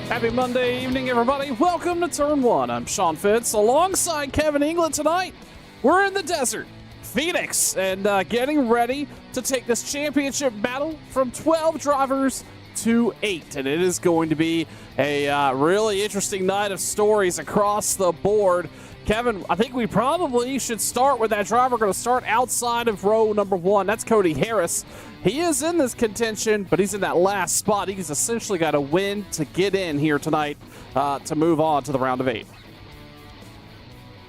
Happy Monday evening, everybody. Welcome to Turn 1. I'm Sean Fitz alongside Kevin England tonight. We're in the desert, Phoenix, and getting ready to take this championship battle from 12 drivers to 8. And it is going to be a really interesting night of stories across the board. Kevin, I think we probably should start with that driver. We're going to start outside of row number 1. That's Cody Harris. He is in this contention, but he's in that last spot. He's essentially got to win to get in here tonight to move on to the round of 8.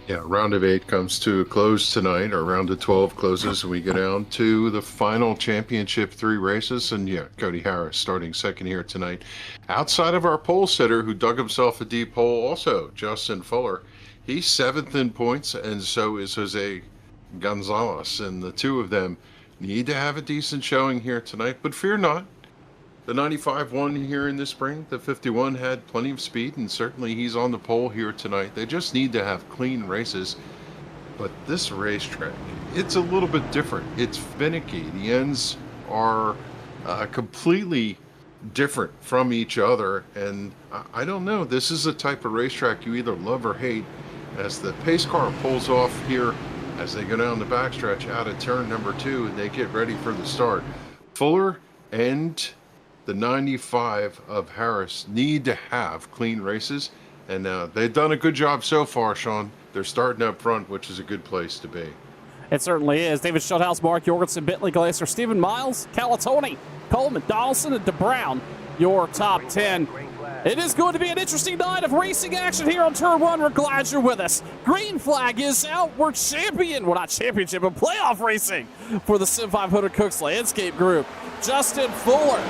Yeah, round of 8 comes to a close tonight, or round of 12 closes, and we go down to the final championship 3 races. And yeah, Cody Harris starting second here tonight. Outside of our pole sitter, who dug himself a deep hole, also Justin Fuller. He's 7th in points, and so is Jose Gonzalez, and the two of them need to have a decent showing here tonight. But fear not, the 95 won here in the spring. The 51 had plenty of speed, and certainly he's on the pole here tonight. They just need to have clean races. But this racetrack, it's a little bit different. It's finicky. The ends are completely different from each other, and I don't know. This is a type of racetrack you either love or hate. As the pace car pulls off here, as they go down the backstretch out of turn number 2, and they get ready for the start. Fuller and the 95 of Harris need to have clean races, and they've done a good job so far, Sean. They're starting up front, which is a good place to be. It certainly is. David Schulthouse, Mark Jorgensen, Bentley Glaser, Stephen Miles, Calatoni, Coleman, Donaldson, and DeBrown, your top 10. It is going to be an interesting night of racing action here on Turn 1. We're glad you're with us. Green flag is out. We're champion. Well, not championship, but playoff racing for the Sim 500 Cooks Landscape Group. Justin Fuller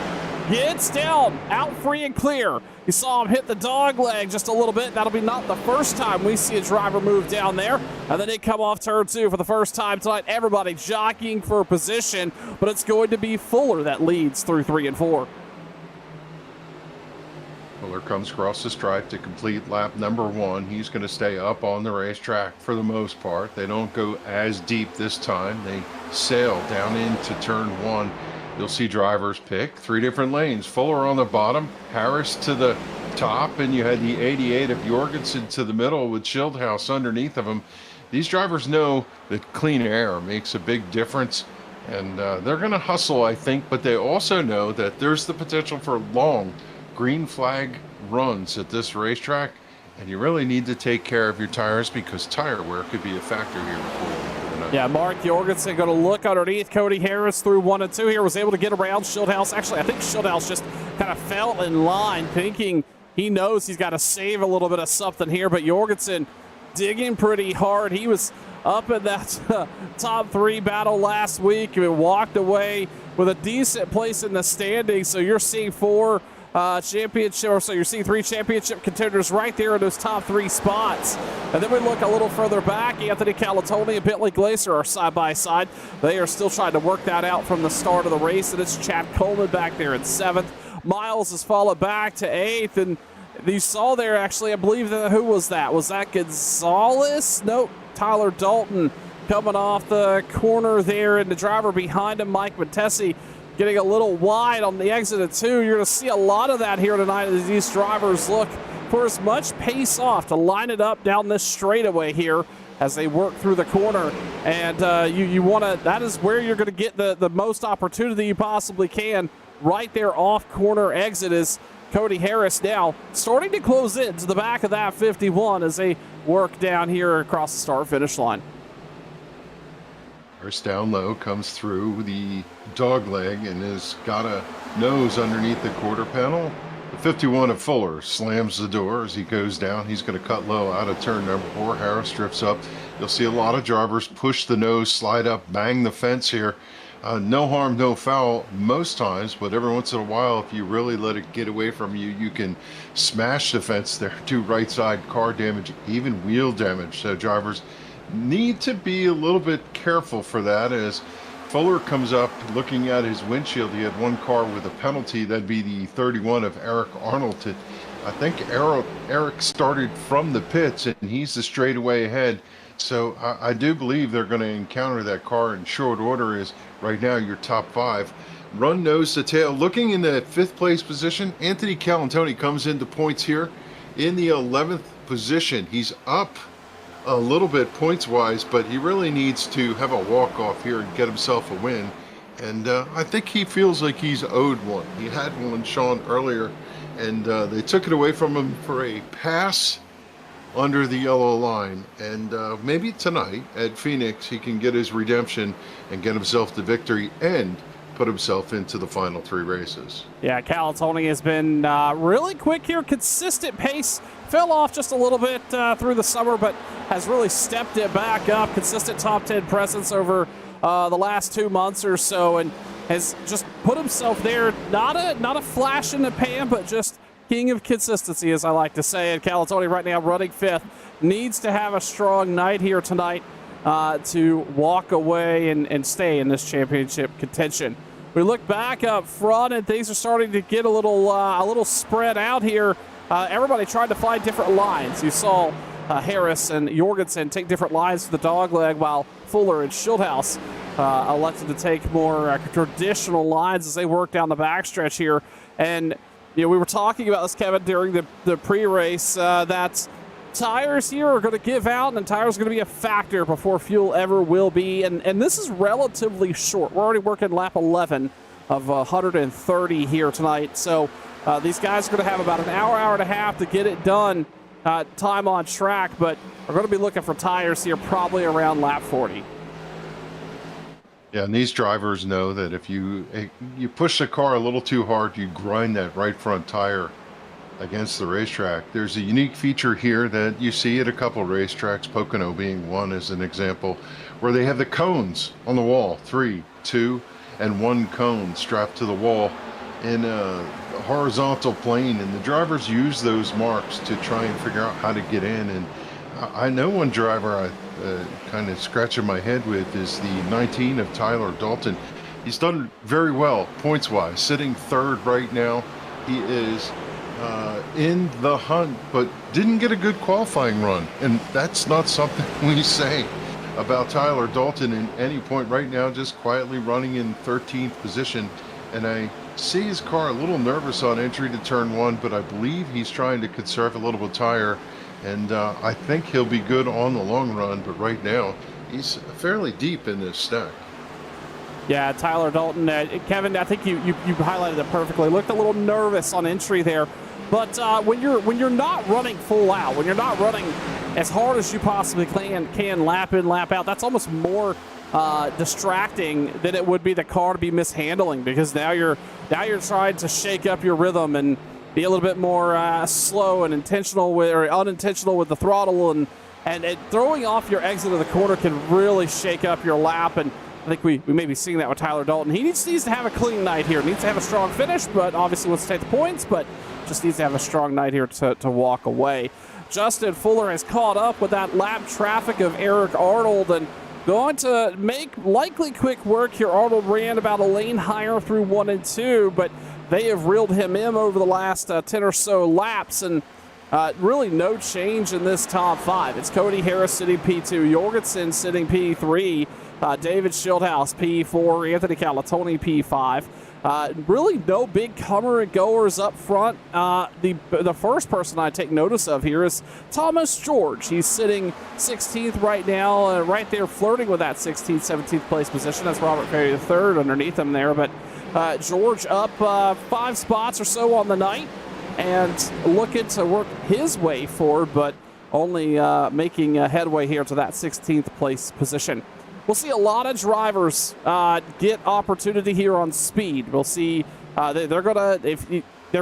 gets down, out free and clear. You saw him hit the dog leg just a little bit. That'll be not the first time we see a driver move down there. And then they come off turn 2 for the first time tonight. Everybody jockeying for position, but it's going to be Fuller that leads through 3 and 4. Fuller comes across the stripe to complete lap number 1. He's going to stay up on the racetrack for the most part. They don't go as deep this time. They sail down into turn 1. You'll see drivers pick 3 different lanes. Fuller on the bottom, Harris to the top, and you had the 88 of Jorgensen to the middle with Schildhouse underneath of him. These drivers know that clean air makes a big difference, and they're going to hustle, I think, but they also know that there's the potential for long green flag runs at this racetrack, and you really need to take care of your tires because tire wear could be a factor here for you. Yeah, Mark Jorgensen going to look underneath Cody Harris through 1 and 2 here, was able to get around Schildhouse. Actually, I think Schildhouse just kind of fell in line, thinking he knows he's got to save a little bit of something here, but Jorgensen digging pretty hard. He was up in that top 3 battle last week and walked away with a decent place in the standings, so you're seeing 4 championship, or so you're seeing 3 championship contenders right there in those top 3 spots. And then we look a little further back. Anthony Calatoni and Bentley Glaser are side by side. They are still trying to work that out from the start of the race, and it's Chad Coleman back there in 7th. Miles has fallen back to 8th, and you saw there actually, I believe, who was that? Was that Gonzalez? Nope, Tyler Dalton coming off the corner there, and the driver behind him, Mike Matesi, getting a little wide on the exit of 2. You're going to see a lot of that here tonight as these drivers look for as much pace off to line it up down this straightaway here as they work through the corner. And you want to, that is where you're going to get the most opportunity you possibly can. Right there off corner exit is Cody Harris now starting to close in to the back of that 51 as they work down here across the start-finish line. Harris down low, comes through the dog leg and has got a nose underneath the quarter panel. The 51 of Fuller slams the door as he goes down. He's going to cut low out of turn number 4. Harris drifts up. You'll see a lot of drivers push the nose, slide up, bang the fence here. No harm, no foul most times, but every once in a while, if you really let it get away from you, you can smash the fence there, do right side car damage, even wheel damage. So drivers need to be a little bit careful for that. As Fuller comes up looking at his windshield, he had 1 car with a penalty. That'd be the 31 of Eric Arnold. I think Eric started from the pits, and he's the straightaway ahead. So I do believe they're going to encounter that car in short order. Is right now your top 5. run nose to tail. Looking in the 5th place position, Anthony Calantoni comes into points here in the 11th position. He's up a little bit points wise, but he really needs to have a walk off here and get himself a win. And I think he feels like he's owed one. He had one, Sean, earlier, and they took it away from him for a pass under the yellow line. And maybe tonight at Phoenix he can get his redemption and get himself the victory and put himself into the final 3 races. Yeah, Calantoni has been really quick here, consistent pace. Fell off just a little bit through the summer, but has really stepped it back up. Consistent top 10 presence over the last 2 months or so, and has just put himself there. Not a flash in the pan, but just king of consistency, as I like to say. And Calantoni right now running 5th. Needs to have a strong night here tonight to walk away and stay in this championship contention. We look back up front, and things are starting to get a little spread out here. Everybody tried to find different lines. You saw Harris and Jorgensen take different lines to the dogleg, while Fuller and Schildhaus elected to take more traditional lines as they work down the backstretch here. And we were talking about this, Kevin, during the pre-race, that tires here are going to give out, and tires are going to be a factor before fuel ever will be. And this is relatively short. We're already working lap 11 of 130 here tonight. So these guys are going to have about an hour and a half to get it done, time on track, but we're going to be looking for tires here probably around lap 40. Yeah, and these drivers know that if you push the car a little too hard, you grind that right front tire against the racetrack. There's a unique feature here that you see at a couple racetracks, Pocono being one as an example, where they have the cones on the wall, 3, 2, and 1 cone strapped to the wall in a horizontal plane, and the drivers use those marks to try and figure out how to get in. And I know one driver I kind of scratching my head with is the 19 of Tyler Dalton. He's done very well points wise, sitting 3rd right now. He is in the hunt, but didn't get a good qualifying run, and that's not something we say about Tyler Dalton in any point right now, just quietly running in 13th position. And I see his car a little nervous on entry to turn 1, but I believe he's trying to conserve a little bit of tire, and I think he'll be good on the long run, but right now he's fairly deep in this stack. Yeah, Tyler Dalton, Kevin, I think you highlighted it perfectly. Looked a little nervous on entry there, but when you're not running full out, when you're not running as hard as you possibly can lap in, lap out, that's almost more distracting than it would be the car to be mishandling, because now you're trying to shake up your rhythm and be a little bit more slow and intentional or unintentional with the throttle, and throwing off your exit of the corner can really shake up your lap. And I think we may be seeing that with Tyler Dalton. He needs to have a clean night here. Needs to have a strong finish, but obviously wants to take the points, but just needs to have a strong night here to walk away. Justin Fuller has caught up with that lap traffic of Eric Arnold and going to make likely quick work here. Arnold ran about a lane higher through 1 and 2, but they have reeled him in over the last 10 or so laps, and really no change in this top 5. It's Cody Harris sitting P2, Jorgensen sitting P3, David Schildhaus P4, Anthony Calantoni P5. Really no big comer and goers up front. The first person I take notice of here is Thomas George. He's sitting 16th right now, right there flirting with that 16th, 17th place position. That's Robert Ferry III underneath him there, but George up 5 spots or so on the night and looking to work his way forward, but only making headway here to that 16th place position. We'll see a lot of drivers get opportunity here on speed. We'll see they're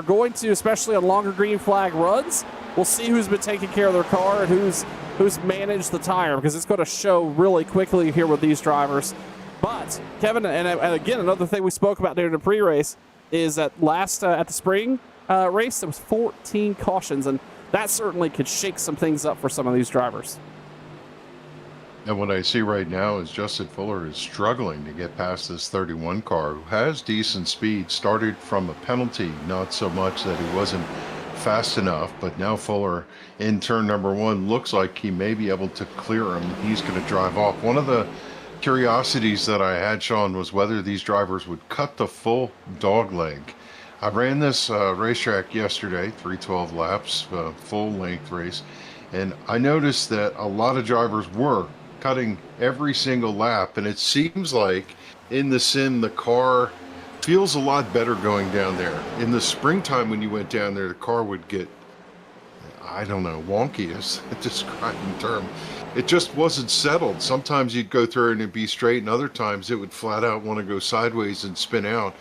going to, especially on longer green flag runs, we'll see who's been taking care of their car and who's managed the tire, because it's going to show really quickly here with these drivers. But Kevin, and again, another thing we spoke about during the pre-race is that last at the spring race, there was 14 cautions, and that certainly could shake some things up for some of these drivers. And what I see right now is Justin Fuller is struggling to get past this 31 car, who has decent speed, started from a penalty, not so much that he wasn't fast enough, but now Fuller in turn number 1 looks like he may be able to clear him. He's going to drive off. One of the curiosities that I had, Sean, was whether these drivers would cut the full dog leg. I ran this racetrack yesterday, 312 laps, full length race, and I noticed that a lot of drivers were cutting every single lap, and it seems like in the sim the car feels a lot better going down there. In the springtime when you went down there, the car would get, I don't know, wonky is a describing term. It just wasn't settled. Sometimes you'd go through and it'd be straight, and other times it would flat out want to go sideways and spin out.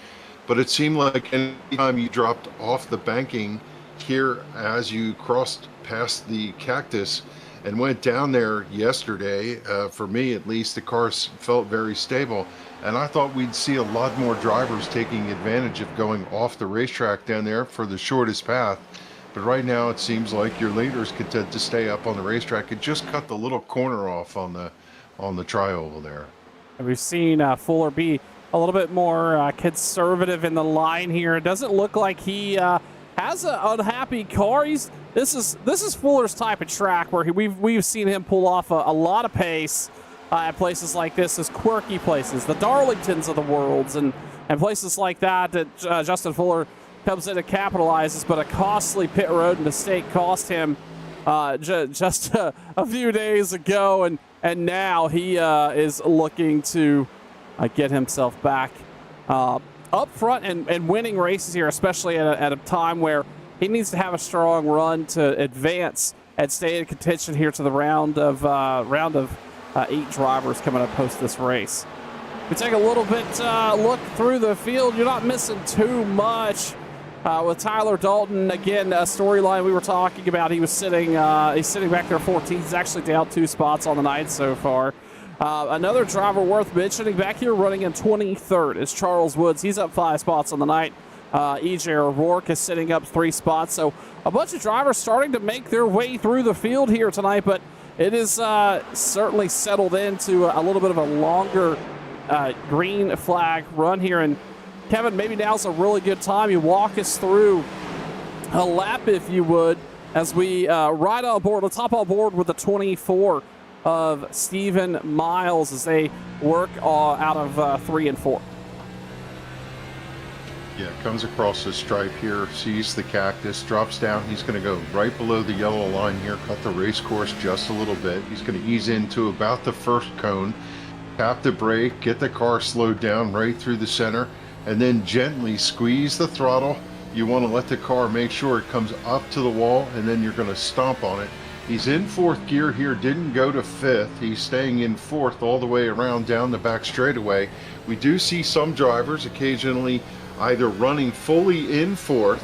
But it seemed like any time you dropped off the banking here as you crossed past the cactus and went down there yesterday, for me at least, the cars felt very stable. And I thought we'd see a lot more drivers taking advantage of going off the racetrack down there for the shortest path. But right now it seems like your leaders content to stay up on the racetrack and just cut the little corner off on the tri-oval there. And we've seen Fuller be a little bit more conservative in the line here. It doesn't look like he has an unhappy car. This is Fuller's type of track where we've seen him pull off a lot of pace at places like this, as quirky places, the Darlingtons of the worlds, and places like that Justin Fuller comes in and capitalizes, but a costly pit road mistake cost him just a few days ago, and now he is looking to get himself back up front and winning races here, especially at a time where he needs to have a strong run to advance and stay in contention here to the round of 8 drivers coming up post this race. We take a little bit look through the field. You're not missing too much with Tyler Dalton. Again, a storyline we were talking about. He's sitting back there 14th. He's actually down 2 spots on the night so far. Another driver worth mentioning back here running in 23rd is Charles Woods. He's up 5 spots on the night. EJ O'Rourke is sitting up 3 spots. So a bunch of drivers starting to make their way through the field here tonight, but it is certainly settled into a little bit of a longer green flag run here. And Kevin, maybe now's a really good time. You walk us through a lap, if you would, as we ride on board, let's hop on board with the 24 of Stephen Miles as they work out of 3 and 4. Yeah, comes across the stripe here, sees the cactus, drops down. He's going to go right below the yellow line here, cut the race course just a little bit. He's going to ease into about the first cone, tap the brake, get the car slowed down right through the center, and then gently squeeze the throttle. You want to let the car make sure it comes up to the wall, and then you're going to stomp on it. He's in 4th gear here, didn't go to 5th. He's staying in 4th all the way around down the back straightaway. We do see some drivers occasionally either running fully in 4th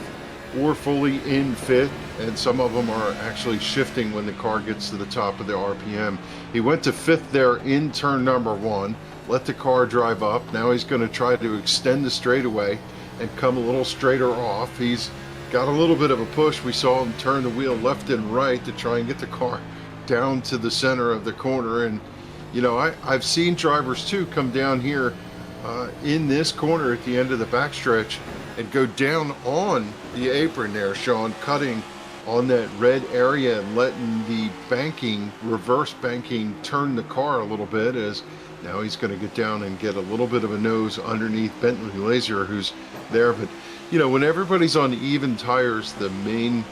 or fully in 5th, and some of them are actually shifting when the car gets to the top of the RPM. He went to 5th there in turn number 1, let the car drive up. Now he's going to try to extend the straightaway and come a little straighter off. He's got a little bit of a push. We saw him turn the wheel left and right to try and get the car down to the center of the corner. And you know, I've seen drivers too come down here in this corner at the end of the backstretch and go down on the apron there, Sean, cutting on that red area and letting the banking, reverse banking, turn the car a little bit, as now he's going to get down and get a little bit of a nose underneath Bentley Lazier, who's there. But you know, when everybody's on even tires, the main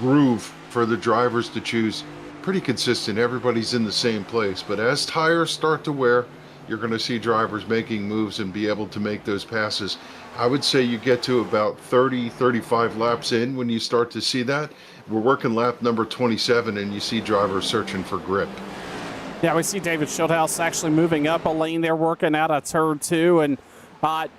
groove for the drivers to choose, pretty consistent. Everybody's in the same place. But as tires start to wear, you're going to see drivers making moves and be able to make those passes. I would say you get to about 30-35 laps in when you start to see that. We're working lap number 27 and you see drivers searching for grip. Yeah, we see David Schildhouse actually moving up a lane there, working out of turn 2. And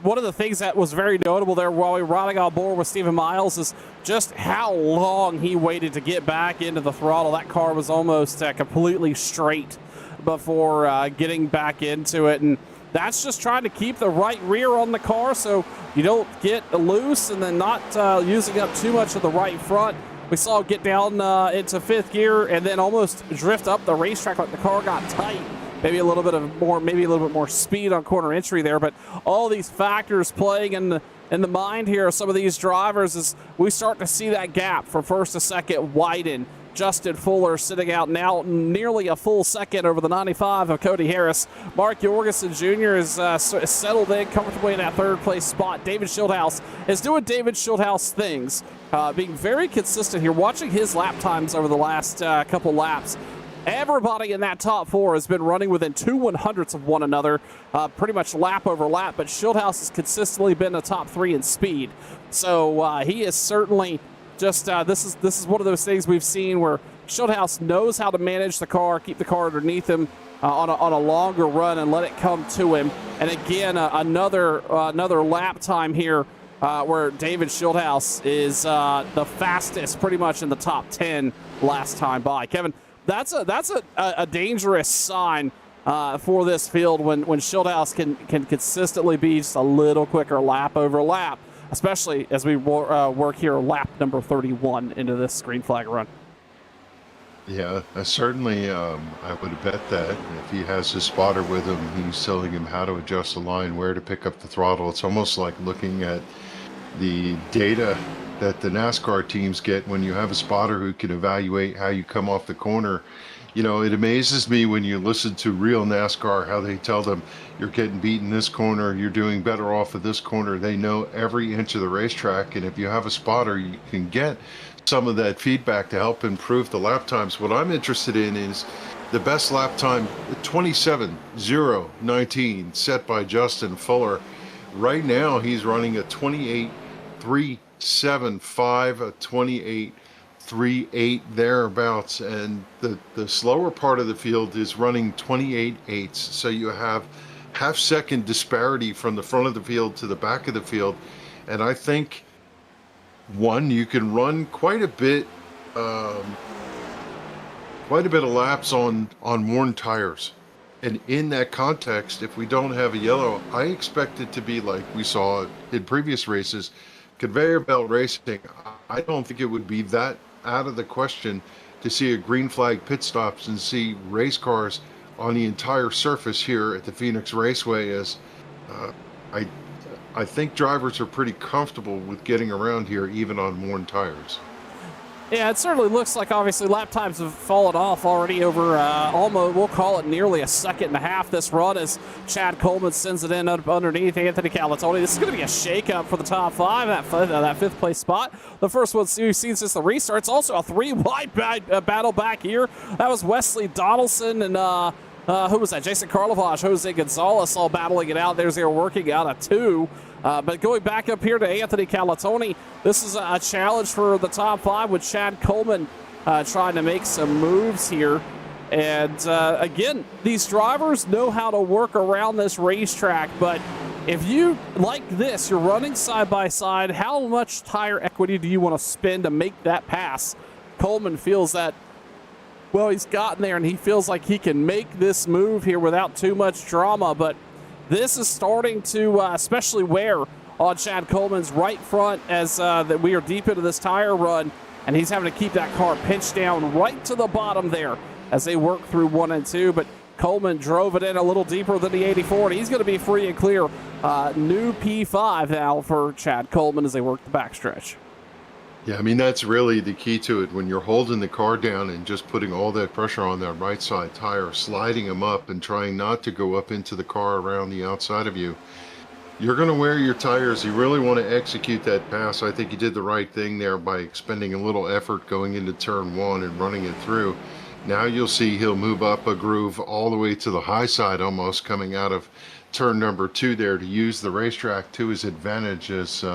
one of the things that was very notable there while we were riding on board with Stephen Miles is just how long he waited to get back into the throttle. That car was almost completely straight before getting back into it. And that's just trying to keep the right rear on the car so you don't get loose and then not using up too much of the right front. We saw him get down into 5th gear and then almost drift up the racetrack like the car got tight. Maybe a little bit more speed on corner entry there, but all these factors playing in the mind here of some of these drivers as we start to see that gap from 1st to 2nd widen Justin Fuller sitting out now nearly a full second over the 95 of Cody Harris. Mark Jorgensen Jr. is settled in comfortably in that third place spot. David Schildhouse is doing David Schildhouse things, being very consistent here. Watching his lap times over the last couple laps, everybody in that top four has been running within 2/100ths of one another, pretty much lap over lap, but Schildhouse has consistently been the top three in speed. So he is certainly just, this is one of those things we've seen where Schildhouse knows how to manage the car, keep the car underneath him on a longer run and let it come to him. And again, another lap time here where David Schildhouse is the fastest pretty much in the top 10 last time by. Kevin, that's a dangerous sign for this field when Schildhouse can consistently be just a little quicker lap over lap, especially as we work here lap number 31 into this green flag run. Yeah, certainly I would bet that if he has his spotter with him, he's telling him how to adjust the line, where to pick up the throttle. It's almost like looking at the data that the NASCAR teams get when you have a spotter who can evaluate how you come off the corner. You know, it amazes me when you listen to real NASCAR, how they tell them you're getting beat in this corner, you're doing better off of this corner. They know every inch of the racetrack, and if you have a spotter, you can get some of that feedback to help improve the lap times. What I'm interested in is the best lap time, 27:0:19, set by Justin Fuller. Right now, he's running a 28:375, a 28:38 thereabouts, and the slower part of the field is running 28:8. So you have half-second disparity from the front of the field to the back of the field, and I think you can run quite a bit of laps on worn tires. And in that context, if we don't have a yellow, I expect it to be like we saw in previous races, conveyor belt racing. I don't think it would be that out of the question to see a green flag pit stops and see race cars on the entire surface here at the Phoenix Raceway. As I think drivers are pretty comfortable with getting around here, even on worn tires. Yeah, it certainly looks like obviously lap times have fallen off already over almost, we'll call it nearly a second and a half this run as Chad Coleman sends it in underneath Anthony Calatoni. This is going to be a shakeup for the top five, that fifth place spot. The first one we've seen since the restart. It's also a three-wide battle back here. That was Wesley Donaldson and who was that? Jason Karlovaj, Jose Gonzalez all battling it out. They're working out a two. But going back up here to Anthony Calatoni, this is a challenge for the top five with Chad Coleman trying to make some moves here. And again, these drivers know how to work around this racetrack. But if you, like this, you're running side by side, how much tire equity do you want to spend to make that pass? Coleman feels that, well, he's gotten there and he feels like he can make this move here without too much drama. But this is starting to especially wear on Chad Coleman's right front as that we are deep into this tire run, and he's having to keep that car pinched down right to the bottom there as they work through 1 and 2. But Coleman drove it in a little deeper than the 84, and he's going to be free and clear. New P5 now for Chad Coleman as they work the backstretch. Yeah, I mean, that's really the key to it. When you're holding the car down and just putting all that pressure on that right side tire, sliding them up and trying not to go up into the car around the outside of you, you're going to wear your tires. You really want to execute that pass. I think he did the right thing there by expending a little effort going into turn one and running it through. Now you'll see he'll move up a groove all the way to the high side, almost coming out of turn number 2 there to use the racetrack to his advantage as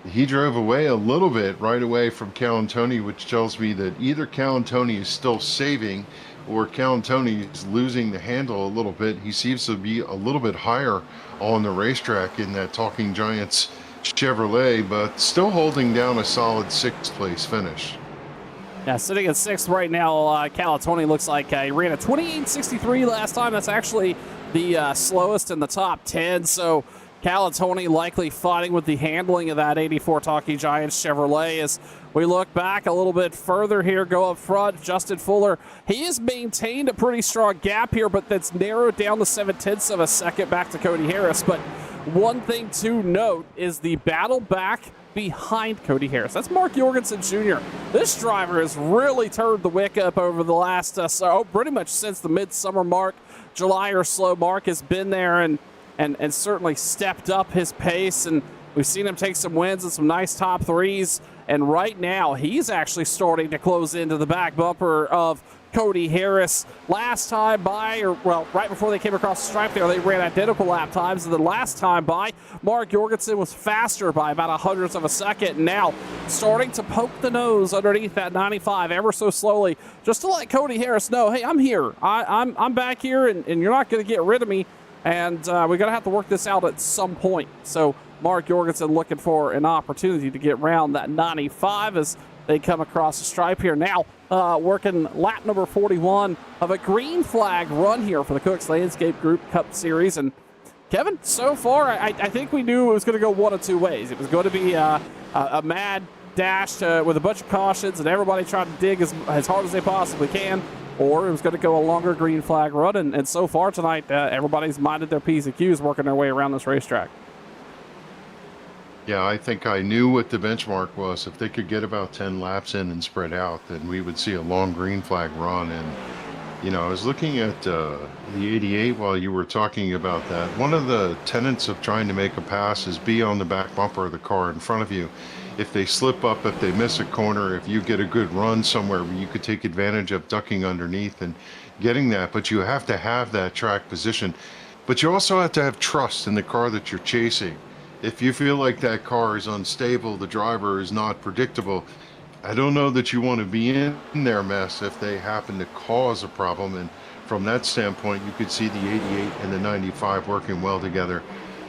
he drove away a little bit right away from Calatoni, which tells me that either Calatoni is still saving or Calatoni is losing the handle a little bit. He seems to be a little bit higher on the racetrack in that Talking Giants Chevrolet, but still holding down a solid 6th place finish. Yeah, sitting at 6th right now, Calatoni looks like he ran a 28.63 last time. That's actually the slowest in the top 10, so Calatoni likely fighting with the handling of that 84 Talking Giants Chevrolet. As we look back a little bit further here, go up front, Justin Fuller. He has maintained a pretty strong gap here, but that's narrowed down to 0.7 of a second back to Cody Harris. But one thing to note is the battle back behind Cody Harris. That's Mark Jorgensen Jr. This driver has really turned the wick up over the last, pretty much since the midsummer mark. July or slow. Mark has been there and certainly stepped up his pace, and we've seen him take some wins and some nice top threes. And right now, he's actually starting to close into the back bumper of Cody Harris. Last time by, right before they came across the stripe there, they ran identical lap times. And the last time by, Mark Jorgensen was faster by about 100th of a second. And now starting to poke the nose underneath that 95 ever so slowly, just to let Cody Harris know, hey, I'm here. I'm back here, and you're not going to get rid of me. And we're going to have to work this out at some point. So Mark Jorgensen looking for an opportunity to get around that 95 as they come across the stripe here. Now working lap number 41 of a green flag run here for the Cooks Landscape Group Cup Series. And Kevin, so far, I think we knew it was going to go one of two ways. It was going to be a mad dash with a bunch of cautions and everybody trying to dig as hard as they possibly can, or it was going to go a longer green flag run. And so far tonight, everybody's minded their P's and Q's working their way around this racetrack. Yeah, I think I knew what the benchmark was. If they could get about 10 laps in and spread out, then we would see a long green flag run. And, you know, I was looking at the 88 while you were talking about that. One of the tenets of trying to make a pass is be on the back bumper of the car in front of you. If they slip up, if they miss a corner, if you get a good run somewhere where you could take advantage of ducking underneath and getting that, but you have to have that track position. But you also have to have trust in the car that you're chasing. If you feel like that car is unstable, the driver is not predictable, I don't know that you want to be in their mess if they happen to cause a problem. And from that standpoint, you could see the 88 and the 95 working well together,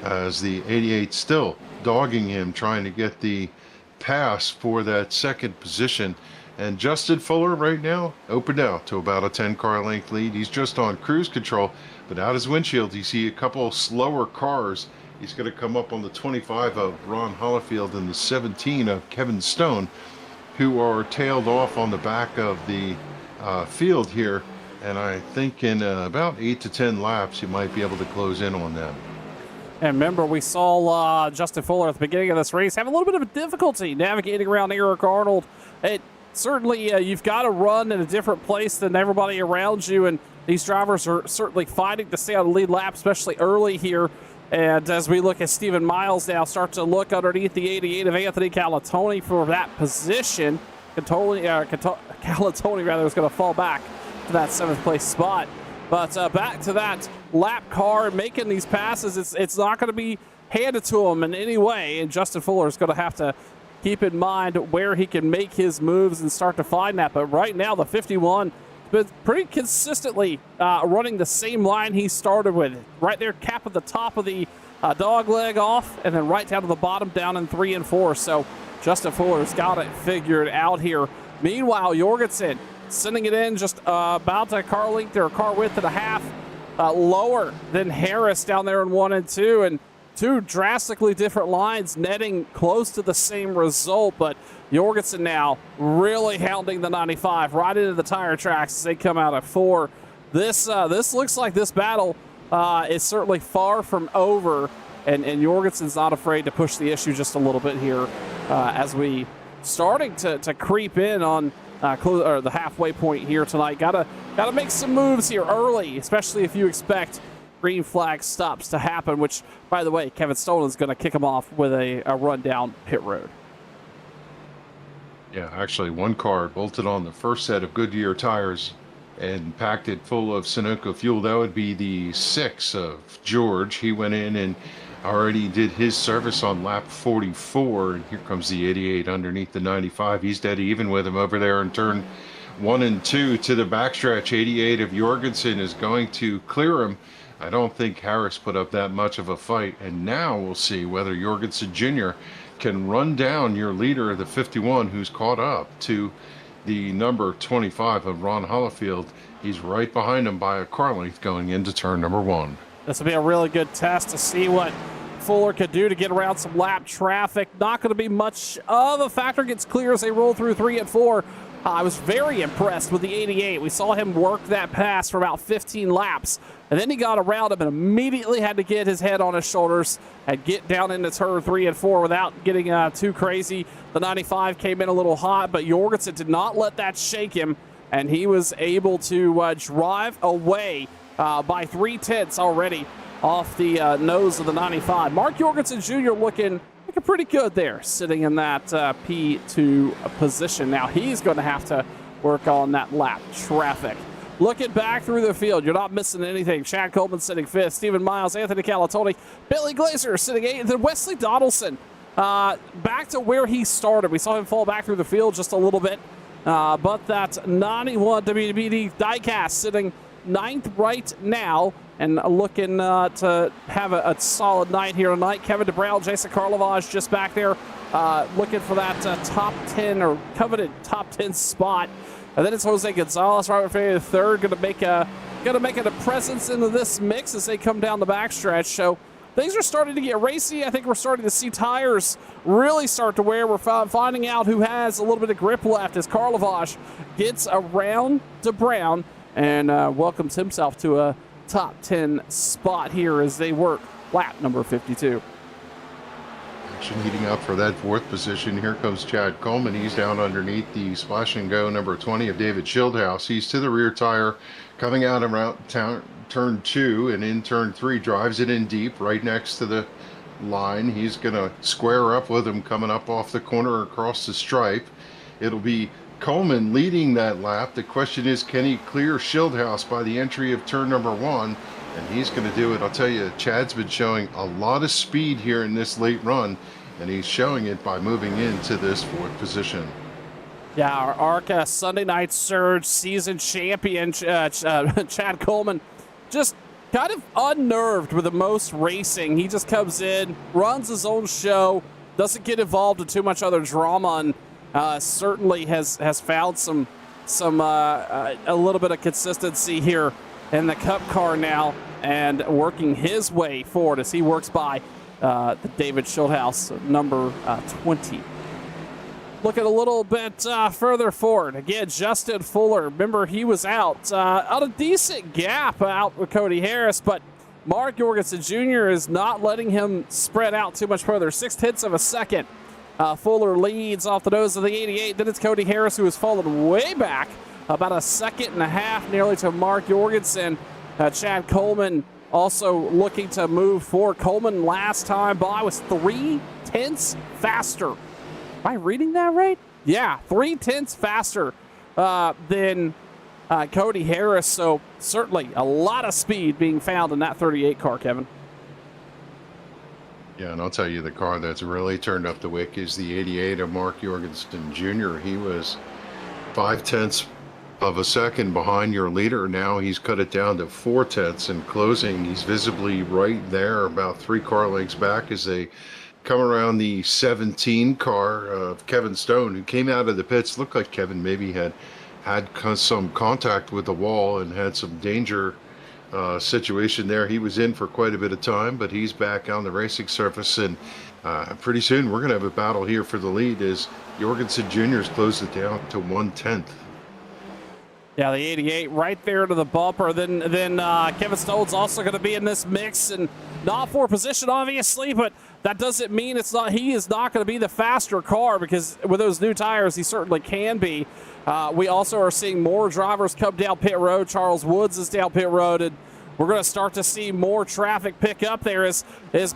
as the 88 still dogging him, trying to get the pass for that second position. And Justin Fuller right now opened out to about a 10-car length lead. He's just on cruise control, but out his windshield, you see a couple slower cars. He's going to come up on the 25 of Ron Hollifield and the 17 of Kevin Stone, who are tailed off on the back of the field here. And I think in about 8 to 10 laps, you might be able to close in on them. And remember, we saw Justin Fuller at the beginning of this race have a little bit of a difficulty navigating around Eric Arnold. It certainly, you've got to run in a different place than everybody around you, and these drivers are certainly fighting to stay on the lead lap, especially early here. And as we look at Stephen Miles now start to look underneath the 88 of Anthony Calatoni for that position, Calatoni rather is going to fall back to that 7th place spot. But back to that lap car making these passes, it's not going to be handed to him in any way. And Justin Fuller is going to have to keep in mind where he can make his moves and start to find that. But right now, the 51 but pretty consistently running the same line he started with. Right there, cap at the top of the dog leg off, and then right down to the bottom, down in 3 and 4. So Justin Fuller's got it figured out here. Meanwhile, Jorgensen sending it in just about a car length or a car width and a half lower than Harris down there in 1 and 2. And two drastically different lines netting close to the same result, but Jorgensen now really hounding the 95 right into the tire tracks as they come out at 4. This looks like this battle is certainly far from over, and Jorgensen's not afraid to push the issue just a little bit here as we starting to creep in on the halfway point here tonight. Gotta make some moves here early, especially if you expect green flag stops to happen, which, by the way, Kevin Stone is going to kick him off with a run down pit road. Yeah, actually, one car bolted on the first set of Goodyear tires and packed it full of Sunoco fuel. That would be the 6 of George. He went in and already did his service on lap 44, and here comes the 88 underneath the 95. He's dead even with him over there in turn 1 and 2 to the backstretch. 88 of Jorgensen is going to clear him. I don't think Harris put up that much of a fight, and now we'll see whether Jorgensen Jr. can run down your leader of the 51, who's caught up to the number 25 of Ron Hollifield. He's right behind him by a car length going into turn number 1. This will be a really good test to see what Fuller could do to get around some lap traffic. Not going to be much of a factor. Gets clear as they roll through 3 and 4. I was very impressed with the 88. We saw him work that pass for about 15 laps, and then he got around him and immediately had to get his head on his shoulders and get down into turn 3 and 4 without getting too crazy. The 95 came in a little hot, but Jorgensen did not let that shake him, and he was able to drive away by 3/10 already off the nose of the 95. Mark Jorgensen Jr. looking pretty good there, sitting in that P2 position. Now he's going to have to work on that lap traffic. Looking back through the field, you're not missing anything. Chad Coleman sitting 5th, Stephen Miles, Anthony Calatoni, Billy Glazer sitting 8th, and then Wesley Donaldson back to where he started. We saw him fall back through the field just a little bit, but that 91 WBD diecast sitting 9th right now, and looking to have a solid night here tonight. Kevin DeBrown, Jason Karlovage just back there looking for that top 10 or coveted top 10 spot. And then it's Jose Gonzalez, Robert Ferry III, going to make a presence into this mix as they come down the backstretch. So things are starting to get racy. I think we're starting to see tires really start to wear. We're finding out who has a little bit of grip left as Karlovage gets around DeBrown and welcomes himself to a top 10 spot here as they work lap number 52. Action heating up for that 4th position. Here comes Chad Coleman. He's down underneath the splash and go number 20 of David Schildhouse. He's to the rear tire coming out around turn 2 and in turn 3 drives it in deep right next to the line. He's going to square up with him coming up off the corner across the stripe. It'll be Coleman leading that lap. The question is, can he clear Schildhouse by the entry of turn number 1? And he's going to do it. I'll tell you, Chad's been showing a lot of speed here in this late run, and he's showing it by moving into this 4th position. Yeah, our ARCA Sunday Night Surge season champion, Chad Coleman, just kind of unnerved with the most racing. He just comes in, runs his own show, doesn't get involved in too much other drama, and certainly has found some a little bit of consistency here in the Cup car now, and working his way forward as he works by the David Schildhouse number 20. Looking a little bit further forward, again, Justin Fuller. Remember, he was out a decent gap out with Cody Harris, but Mark Jorgensen Jr. is not letting him spread out too much further. 6/10 of a second. Fuller leads off the nose of the 88. Then it's Cody Harris, who has fallen way back, about a second and a half nearly to Mark Jorgensen. Chad Coleman also looking to move forward. Coleman last time by was 3/10 faster. Am I reading that right? Yeah, 3/10 faster than Cody Harris. So certainly a lot of speed being found in that 38 car, Kevin. Yeah, and I'll tell you, the car that's really turned up the wick is the 88 of Mark Jorgensen Jr. He was 5/10 of a second behind your leader. Now he's cut it down to 4/10 in closing. He's visibly right there, about 3 car lengths back as they come around the 17 car of Kevin Stone, who came out of the pits. Looked like Kevin maybe had some contact with the wall and had some danger situation there. He was in for quite a bit of time, but he's back on the racing surface, and pretty soon we're going to have a battle here for the lead as Jorgensen Jr.'s closed it down to 1/10. Yeah, the 88 right there to the bumper. Then Kevin Stone's also going to be in this mix, and not for position, obviously, but that doesn't mean he is not going to be the faster car, because with those new tires, he certainly can be. We also are seeing more drivers come down pit road. Charles Woods is down pit road, and we're going to start to see more traffic pick up there as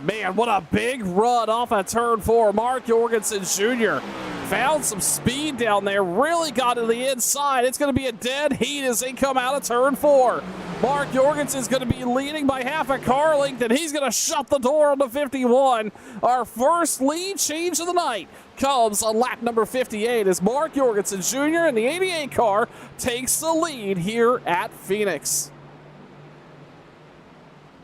man, what a big run off of turn 4. Mark Jorgensen Jr. found some speed down there, really got to the inside. It's going to be a dead heat as they come out of turn 4. Mark Jorgensen is going to be leading by half a car length, and he's going to shut the door on the 51. Our first lead change of the night comes on lap number 58 as Mark Jorgensen Jr. in the 88 car takes the lead here at Phoenix.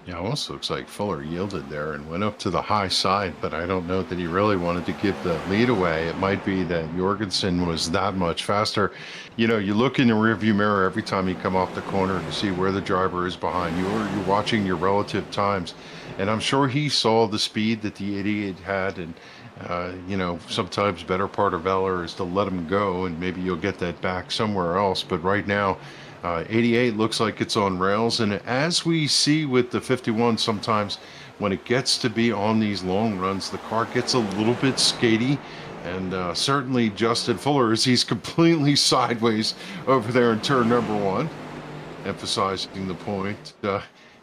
Yeah, almost looks like Fuller yielded there and went up to the high side, but I don't know that he really wanted to give the lead away. It might be that Jorgensen was that much faster. You know, you look in the rearview mirror every time you come off the corner to see where the driver is behind you, or you're watching your relative times. And I'm sure he saw the speed that the 88 had, and Sometimes better part of valor is to let them go, and maybe you'll get that back somewhere else. But right now, 88 looks like it's on rails. And as we see with the 51, sometimes when it gets to be on these long runs, the car gets a little bit skatey. And certainly Justin Fuller, as he's completely sideways over there in turn number 1, emphasizing the point.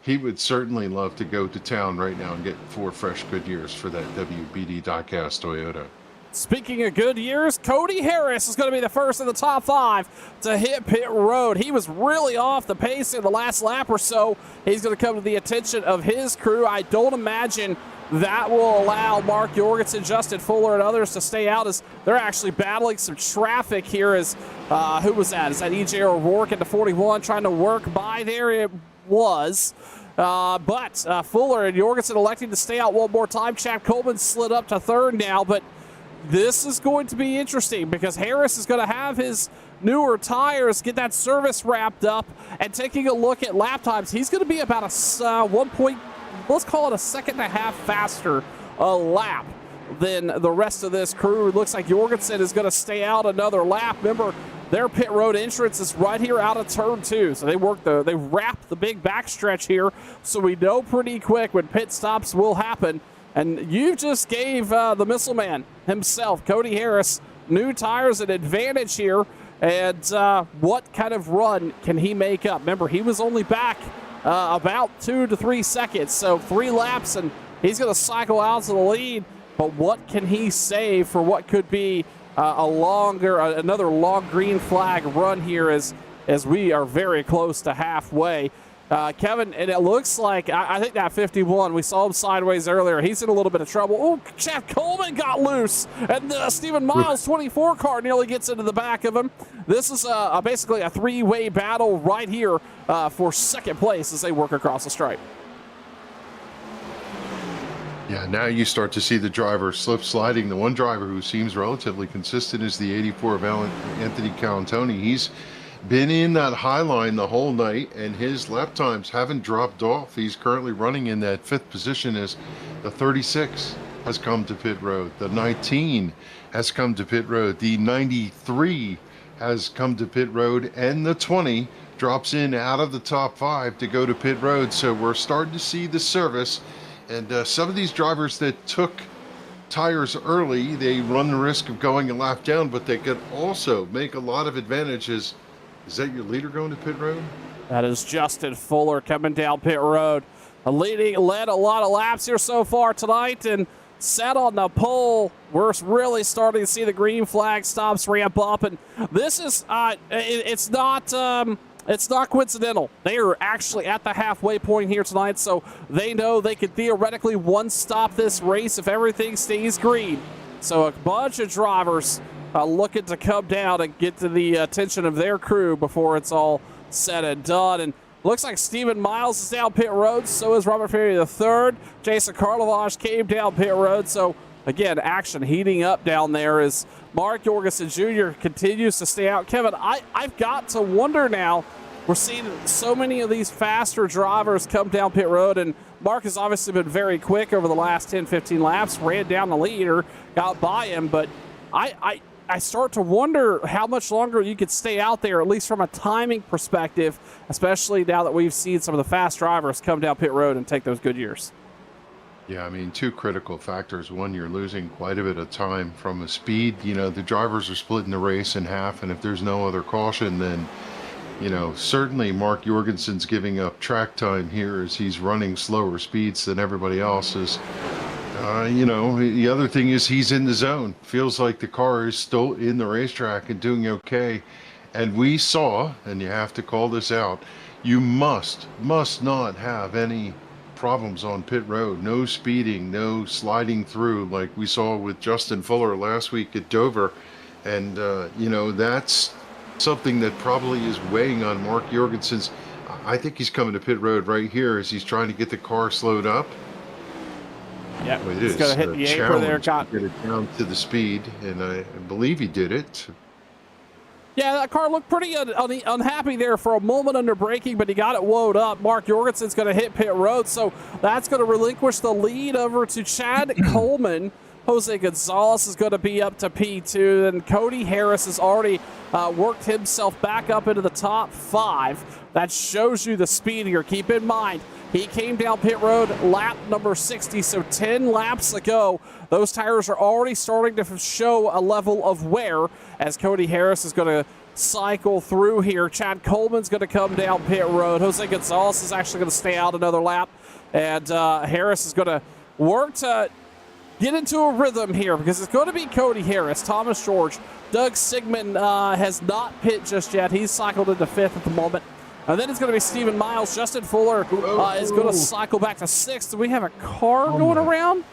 He would certainly love to go to town right now and get 4 fresh Goodyears for that WBD Diecast Toyota. Speaking of good years, Cody Harris is going to be the first in the top 5 to hit pit road. He was really off the pace in the last lap or so. He's going to come to the attention of his crew. I don't imagine that will allow Mark Jorgensen, Justin Fuller, and others to stay out as they're actually battling some traffic here. As who was that? Is that EJ O'Rourke into 41 trying to work by there? It was. But Fuller and Jorgensen electing to stay out one more time. Chad Coleman slid up to 3rd now, but this is going to be interesting because Harris is going to have his newer tires, get that service wrapped up, and taking a look at lap times, he's going to be about a 1 point, let's call it a second and a half faster a lap than the rest of this crew. It looks like Jorgensen is going to stay out another lap. Remember, their pit road entrance is right here out of turn 2. So they wrap the big backstretch here. So we know pretty quick when pit stops will happen. And you just gave the missile man himself, Cody Harris, new tires, an advantage here. And what kind of run can he make up? Remember, he was only back about 2 to 3 seconds. So 3 laps, and he's going to cycle out to the lead. But what can he save for what could be another long green flag run here as we are very close to halfway? Kevin, and it looks like, I think that 51, we saw him sideways earlier. He's in a little bit of trouble. Oh, Chad Coleman got loose, and Stephen Miles' 24 car nearly gets into the back of him. This is basically a 3-way battle right here for second place as they work across the stripe. Yeah, now you start to see the driver slip sliding. The one driver who seems relatively consistent is the 84 of Anthony Calantoni. He's been in that high line the whole night, and his lap times haven't dropped off. He's currently running in that 5th position as the 36 has come to pit road. The 19 has come to pit road. The 93 has come to pit road, and the 20 drops in out of the top 5 to go to pit road. So we're starting to see the service. And some of these drivers that took tires early, they run the risk of going a lap down, but they could also make a lot of advantages. Is that your leader going to pit road? That is Justin Fuller coming down pit road. Led a lot of laps here so far tonight and sat on the pole. We're really starting to see the green flag stops ramp up. And this is, it's not coincidental. They are actually at the halfway point here tonight, so they know they could theoretically one-stop this race if everything stays green. So a bunch of drivers looking to come down and get to the attention of their crew before it's all said and done. And looks like Stephen Miles is down pit road, so is Robert Ferry III. Jason Karlovaj came down pit road, so again, action heating up down there as Mark Jorgensen Jr. continues to stay out. Kevin, I've got to wonder now, we're seeing so many of these faster drivers come down pit road, and Mark has obviously been very quick over the last 10, 15 laps, ran down the leader, got by him, but I start to wonder how much longer you could stay out there, at least from a timing perspective, especially now that we've seen some of the fast drivers come down pit road and take those Goodyears. Yeah, I mean, 2 critical factors. One, you're losing quite a bit of time from a speed. The drivers are splitting the race in half, and if there's no other caution, then certainly Mark Jorgensen's giving up track time here as he's running slower speeds than everybody else is. The other thing is he's in the zone. Feels like the car is still in the racetrack and doing okay. And we saw, and you have to call this out, you must not have any problems on pit road. No speeding, no sliding through like we saw with Justin Fuller last week at Dover. And, that's something that probably is weighing on Mark Jorgensen's. I think he's coming to pit road right here as he's trying to get the car slowed up. Yeah, well, he's going to hit the apron there. Get it down to the speed, and I believe he did it. Yeah, that car looked pretty unhappy there for a moment under braking, but he got it wound up. Mark Jorgensen's going to hit pit road, so that's going to relinquish the lead over to Chad Coleman. Jose Gonzalez is going to be up to P2. And Cody Harris has already worked himself back up into the top 5. That shows you the speed here. Keep in mind, he came down pit road lap number 60, so 10 laps ago. Those tires are already starting to show a level of wear as Cody Harris is going to cycle through here. Chad Coleman's going to come down pit road. Jose Gonzalez is actually going to stay out another lap. And Harris is going to work to get into a rhythm here because it's going to be Cody Harris, Thomas George. Doug Sigmund has not pit just yet. He's cycled into 5th at the moment. And then it's going to be Stephen Miles. Justin Fuller is going to cycle back to 6th. Do we have a car going around?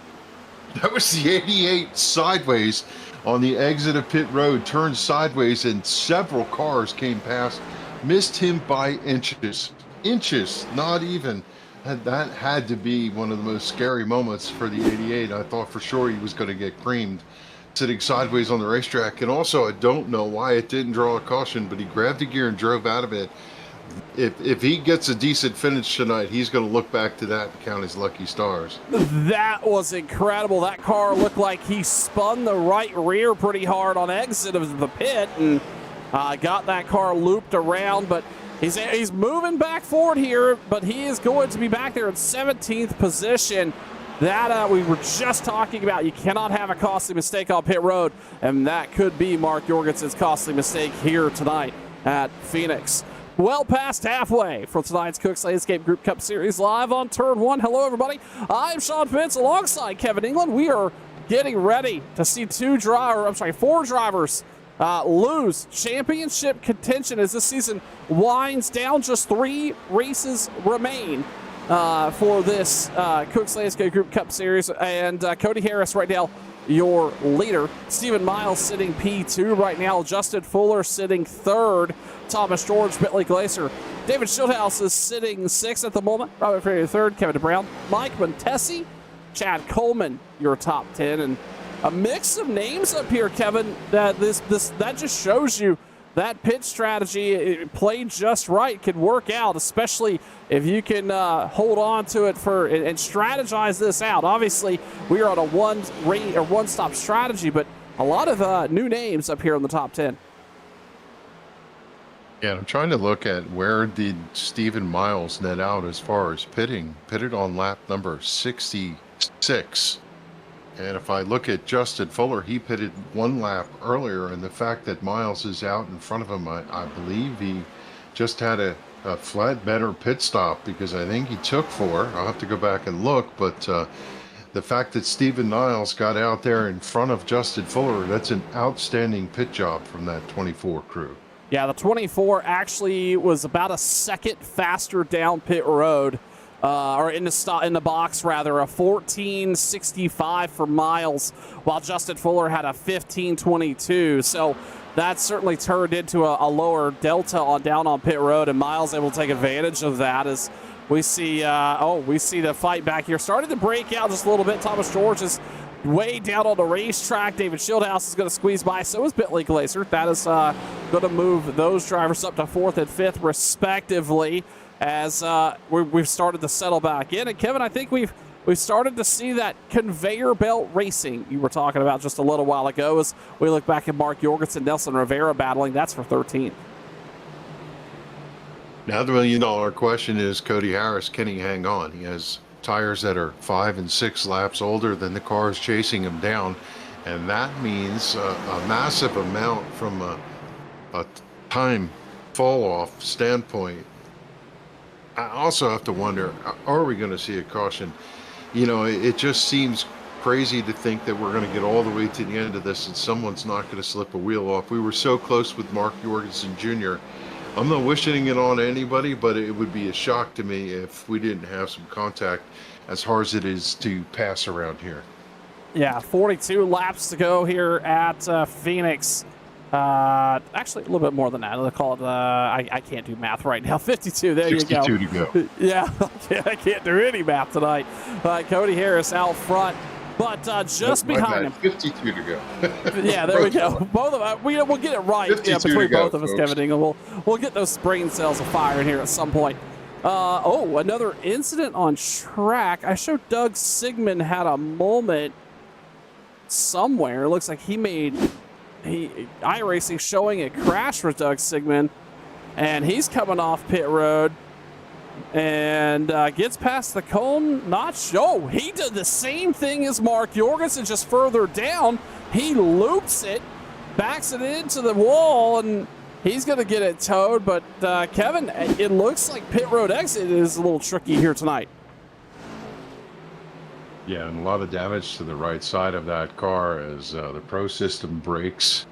That was the 88 sideways on the exit of pit road, turned sideways, and several cars came past, missed him by inches. Inches, not even. That had to be one of the most scary moments for the 88. I thought for sure he was going to get creamed sitting sideways on the racetrack. And also, I don't know why it didn't draw a caution, but he grabbed the gear and drove out of it. If he gets a decent finish tonight, he's going to look back to that and count his lucky stars. That was incredible. That car looked like he spun the right rear pretty hard on exit of the pit and got that car looped around. But he's moving back forward here, but he is going to be back there in 17th position. That we were just talking about. You cannot have a costly mistake on pit road, and that could be Mark Jorgensen's costly mistake here tonight at Phoenix. Well past halfway for tonight's Cooks Landscape Group Cup Series live on Turn 1. Hello, everybody. I'm Sean Pitts alongside Kevin England. We are getting ready to see four drivers lose championship contention as this season winds down. Just 3 races remain for this Cooks Landscape Group Cup Series. And Cody Harris right now, your leader. Stephen Miles sitting P2 right now. Justin Fuller sitting 3rd. Thomas George, Bentley Glacier. David Schildhouse is sitting 6th at the moment. Robert Ferry 3rd. Kevin DeBrown. Mike Montesi. Chad Coleman, your top 10. And a mix of names up here, Kevin, that that just shows you that pit strategy played just right can work out, especially if you can hold on to it and strategize this out. Obviously, we are on a one-stop strategy, but a lot of new names up here in the top 10. Yeah, I'm trying to look at where did Stephen Miles net out as far as pitting. Pitted on lap number 66. And if I look at Justin Fuller, he pitted 1 lap earlier, and the fact that Miles is out in front of him, I believe he just had a flat better pit stop because I think he took 4. I'll have to go back and look, but the fact that Stephen Miles got out there in front of Justin Fuller, that's an outstanding pit job from that 24 crew. Yeah, the 24 actually was about a second faster down pit road. Or in the box, rather, a 14.65 for Miles, while Justin Fuller had a 15.22. So that certainly turned into a lower delta down on pit road, and Miles able to take advantage of that as we see the fight back here starting to break out just a little bit. Thomas George is way down on the racetrack. David Schildhouse is going to squeeze by. So is Bentley Glacier. That is going to move those drivers up to 4th and 5th respectively, as we've started to settle back in. And Kevin, I think we've started to see that conveyor belt racing you were talking about just a little while ago as we look back at Mark Jorgensen, Nelson Rivera battling. That's for 13. Now the $1 million question is Cody Harris, can he hang on? He has tires that are 5 and 6 laps older than the cars chasing him down, and that means a massive amount from a time fall-off standpoint. I also have to wonder, are we going to see a caution? You know, it just seems crazy to think that we're going to get all the way to the end of this and someone's not going to slip a wheel off. We were so close with Mark Jorgensen Jr. I'm not wishing it on anybody, but it would be a shock to me if we didn't have some contact as hard as it is to pass around here. Yeah, 42 laps to go here at Phoenix. Actually, a little bit more than that. Let's call it, I can't do math right now. 52, there you go. 62 to go. Yeah, I can't do any math tonight. Cody Harris out front, but just behind him. 52 to go. Yeah, there we go. Both of us, we'll get it right between both of us, folks. Kevin England. We'll get those brain cells afire in here at some point. Another incident on track. I showed Doug Sigmund had a moment. somewhere. It looks like iRacing showing a crash for Doug Sigmund, and he's coming off pit road and gets past the cone. Not sure. He did the same thing as Mark Jorgensen, just further down. He loops it, backs it into the wall, and he's going to get it towed. But Kevin, it looks like pit road exit is a little tricky here tonight. Yeah, and a lot of damage to the right side of that car as the Pro System brakes.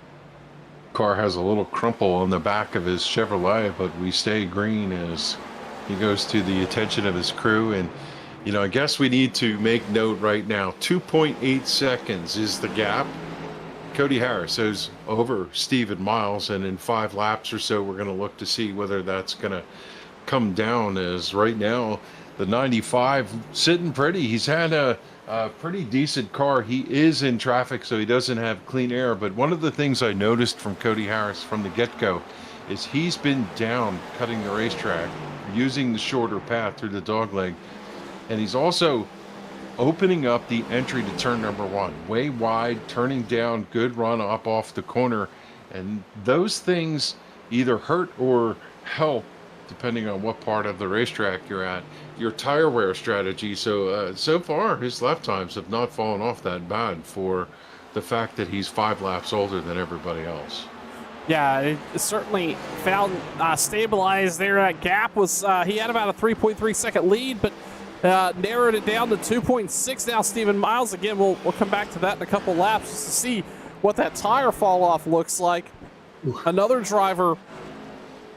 Car has a little crumple on the back of his Chevrolet, but we stay green as he goes to the attention of his crew. And, you know, I guess we need to make note right now, 2.8 seconds is the gap. Cody Harris is over Steven Miles, and in 5 laps or so, we're going to look to see whether that's going to come down, as right now, the 95 sitting pretty. He's had a pretty decent car. He is in traffic, so he doesn't have clean air. But one of the things I noticed from Cody Harris from the get-go is he's been down cutting the racetrack, using the shorter path through the dogleg. And he's also opening up the entry to turn number 1. Way wide, turning down, good run up off the corner. And those things either hurt or help, depending on what part of the racetrack you're at, your tire wear strategy. So far, his lap times have not fallen off that bad for the fact that he's 5 laps older than everybody else. Yeah, it certainly found stabilized there. That gap was, he had about a 3.3 second lead, but narrowed it down to 2.6 now. Steven Miles, again, we'll come back to that in a couple laps just to see what that tire fall off looks like. Another driver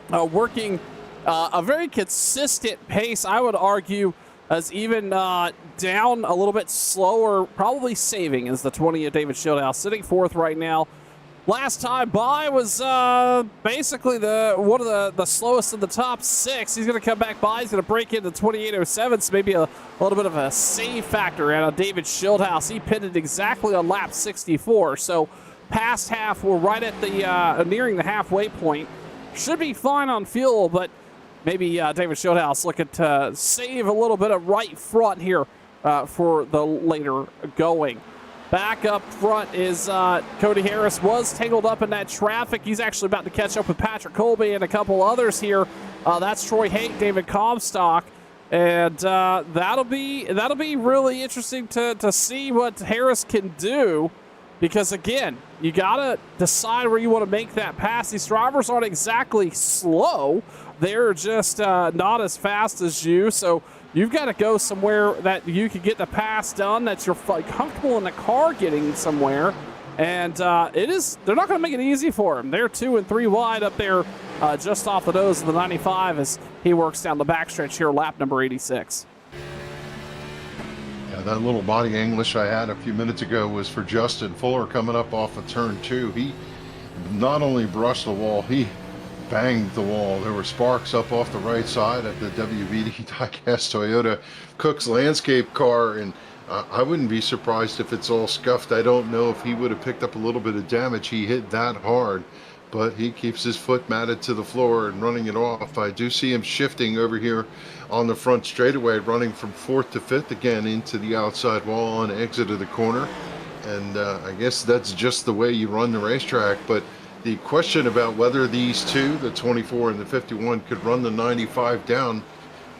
working a very consistent pace, I would argue, as even down a little bit slower, probably saving, is the 20 of David Shieldhouse, sitting 4th right now. Last time by was basically one of the slowest in the top 6. He's going to come back by. He's going to break into 28.07, so maybe a little bit of a save factor out of David Shieldhouse. He pitted exactly on lap 64, so past half. We're right at the nearing the halfway point. Should be fine on fuel, but maybe David Shieldhouse looking to save a little bit of right front here for the later going. Back up front is Cody Harris, was tangled up in that traffic. He's actually about to catch up with Patrick Colby and a couple others here. That's Troy Haight, David Comstock, and that'll be really interesting to see what Harris can do, because again, you gotta decide where you want to make that pass. These drivers aren't exactly slow; they're just not as fast as you, so you've got to go somewhere that you can get the pass done, that you're comfortable in the car getting somewhere. And they're not going to make it easy for him. They're 2 and 3 wide up there just off the nose of the 95 as he works down the backstretch here, lap number 86. Yeah, that little body English I had a few minutes ago was for Justin Fuller coming up off of turn 2. He not only brushed the wall, he banged the wall. There were sparks up off the right side at the WBD diecast Toyota Cook's landscape car, and I wouldn't be surprised if it's all scuffed. I don't know if he would have picked up a little bit of damage. He hit that hard, but he keeps his foot matted to the floor and running it off. I do see him shifting over here on the front straightaway, running from 4th to 5th again into the outside wall on exit of the corner. And I guess that's just the way you run the racetrack. But the question about whether these two, the 24 and the 51, could run the 95 down,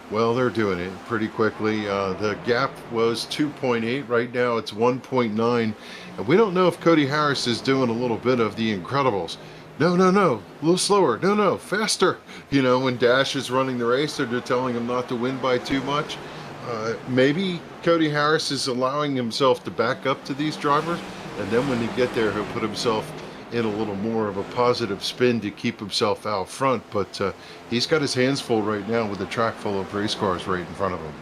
well, they're doing it pretty quickly. The gap was 2.8. Right now it's 1.9. And we don't know if Cody Harris is doing a little bit of the Incredibles. No, a little slower. No, faster. You know, when Dash is running the race, they're telling him not to win by too much. Maybe Cody Harris is allowing himself to back up to these drivers, and then when they get there, he'll put himself in a little more of a positive spin to keep himself out front. But he's got his hands full right now with a track full of race cars right in front of him.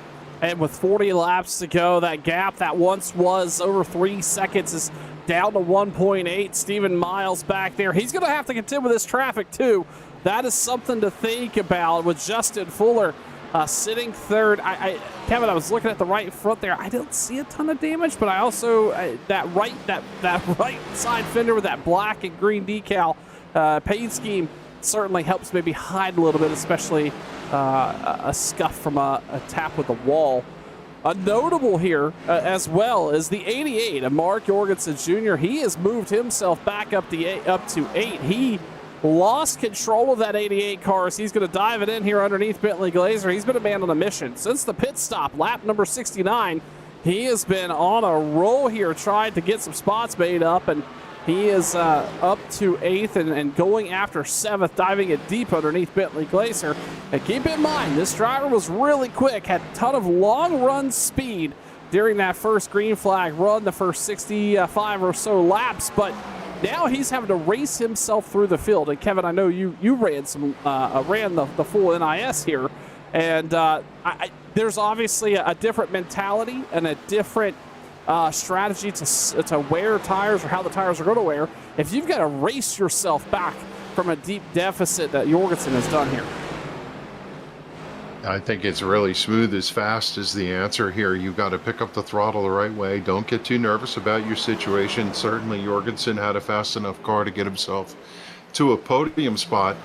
And with 40 laps to go, that gap that once was over 3 seconds is down to 1.8. Steven Miles back there. He's going to have to contend with this traffic too. That is something to think about with Justin Fuller sitting 3rd. Kevin, I was looking at the right front there. I didn't see a ton of damage, but I also that right side fender with that black and green decal paint scheme certainly helps maybe hide a little bit, especially a scuff from a tap with the wall. A notable here as well is the 88 of Mark Jorgensen Jr. He has moved himself back up to 8. He lost control of that 88 car, so he's going to dive it in here underneath Bentley Glazer. He's been a man on a mission since the pit stop, lap number 69. He has been on a roll here, trying to get some spots made up, and he is up to 8th and going after 7th, diving it deep underneath Bentley Glazer. And keep in mind, this driver was really quick, had a ton of long run speed during that first green flag run, the first 65 or so laps, but now he's having to race himself through the field. And Kevin, I know you ran the full NIS here, and there's obviously a different mentality and a different strategy to wear tires or how the tires are going to wear if you've got to race yourself back from a deep deficit that Jorgensen has done here. I think it's really smooth as fast is the answer here. You've got to pick up the throttle the right way. Don't get too nervous about your situation. Certainly Jorgensen had a fast enough car to get himself to a podium spot.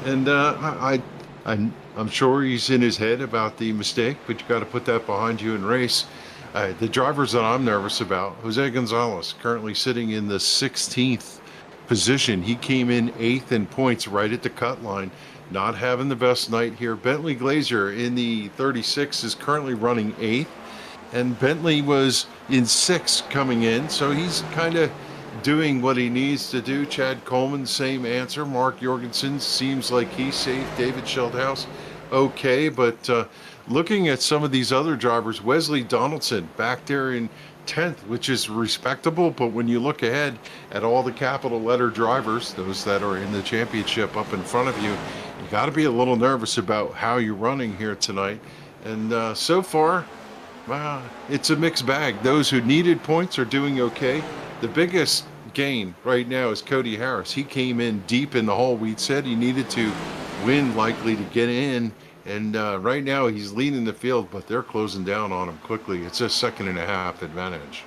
And I'm sure he's in his head about the mistake, but you got to put that behind you and race. The drivers that I'm nervous about, Jose Gonzalez, currently sitting in the 16th position. He came in 8th in points right at the cut line. Not having the best night here. Bentley Glazer in the 36 is currently running 8th, and Bentley was in 6th coming in, so he's kind of doing what he needs to do. Chad Coleman, same answer. Mark Jorgensen seems like he's safe. David Sheldhouse, okay, but looking at some of these other drivers, Wesley Donaldson back there in 10th, which is respectable, but when you look ahead at all the capital letter drivers, those that are in the championship up in front of you, you got to be a little nervous about how you're running here tonight. And so far, it's a mixed bag. Those who needed points are doing okay. The biggest gain right now is Cody Harris. He came in deep in the hole. We said he needed to win likely to get in. And right now he's leading the field, but they're closing down on him quickly. It's a 2.5 second advantage.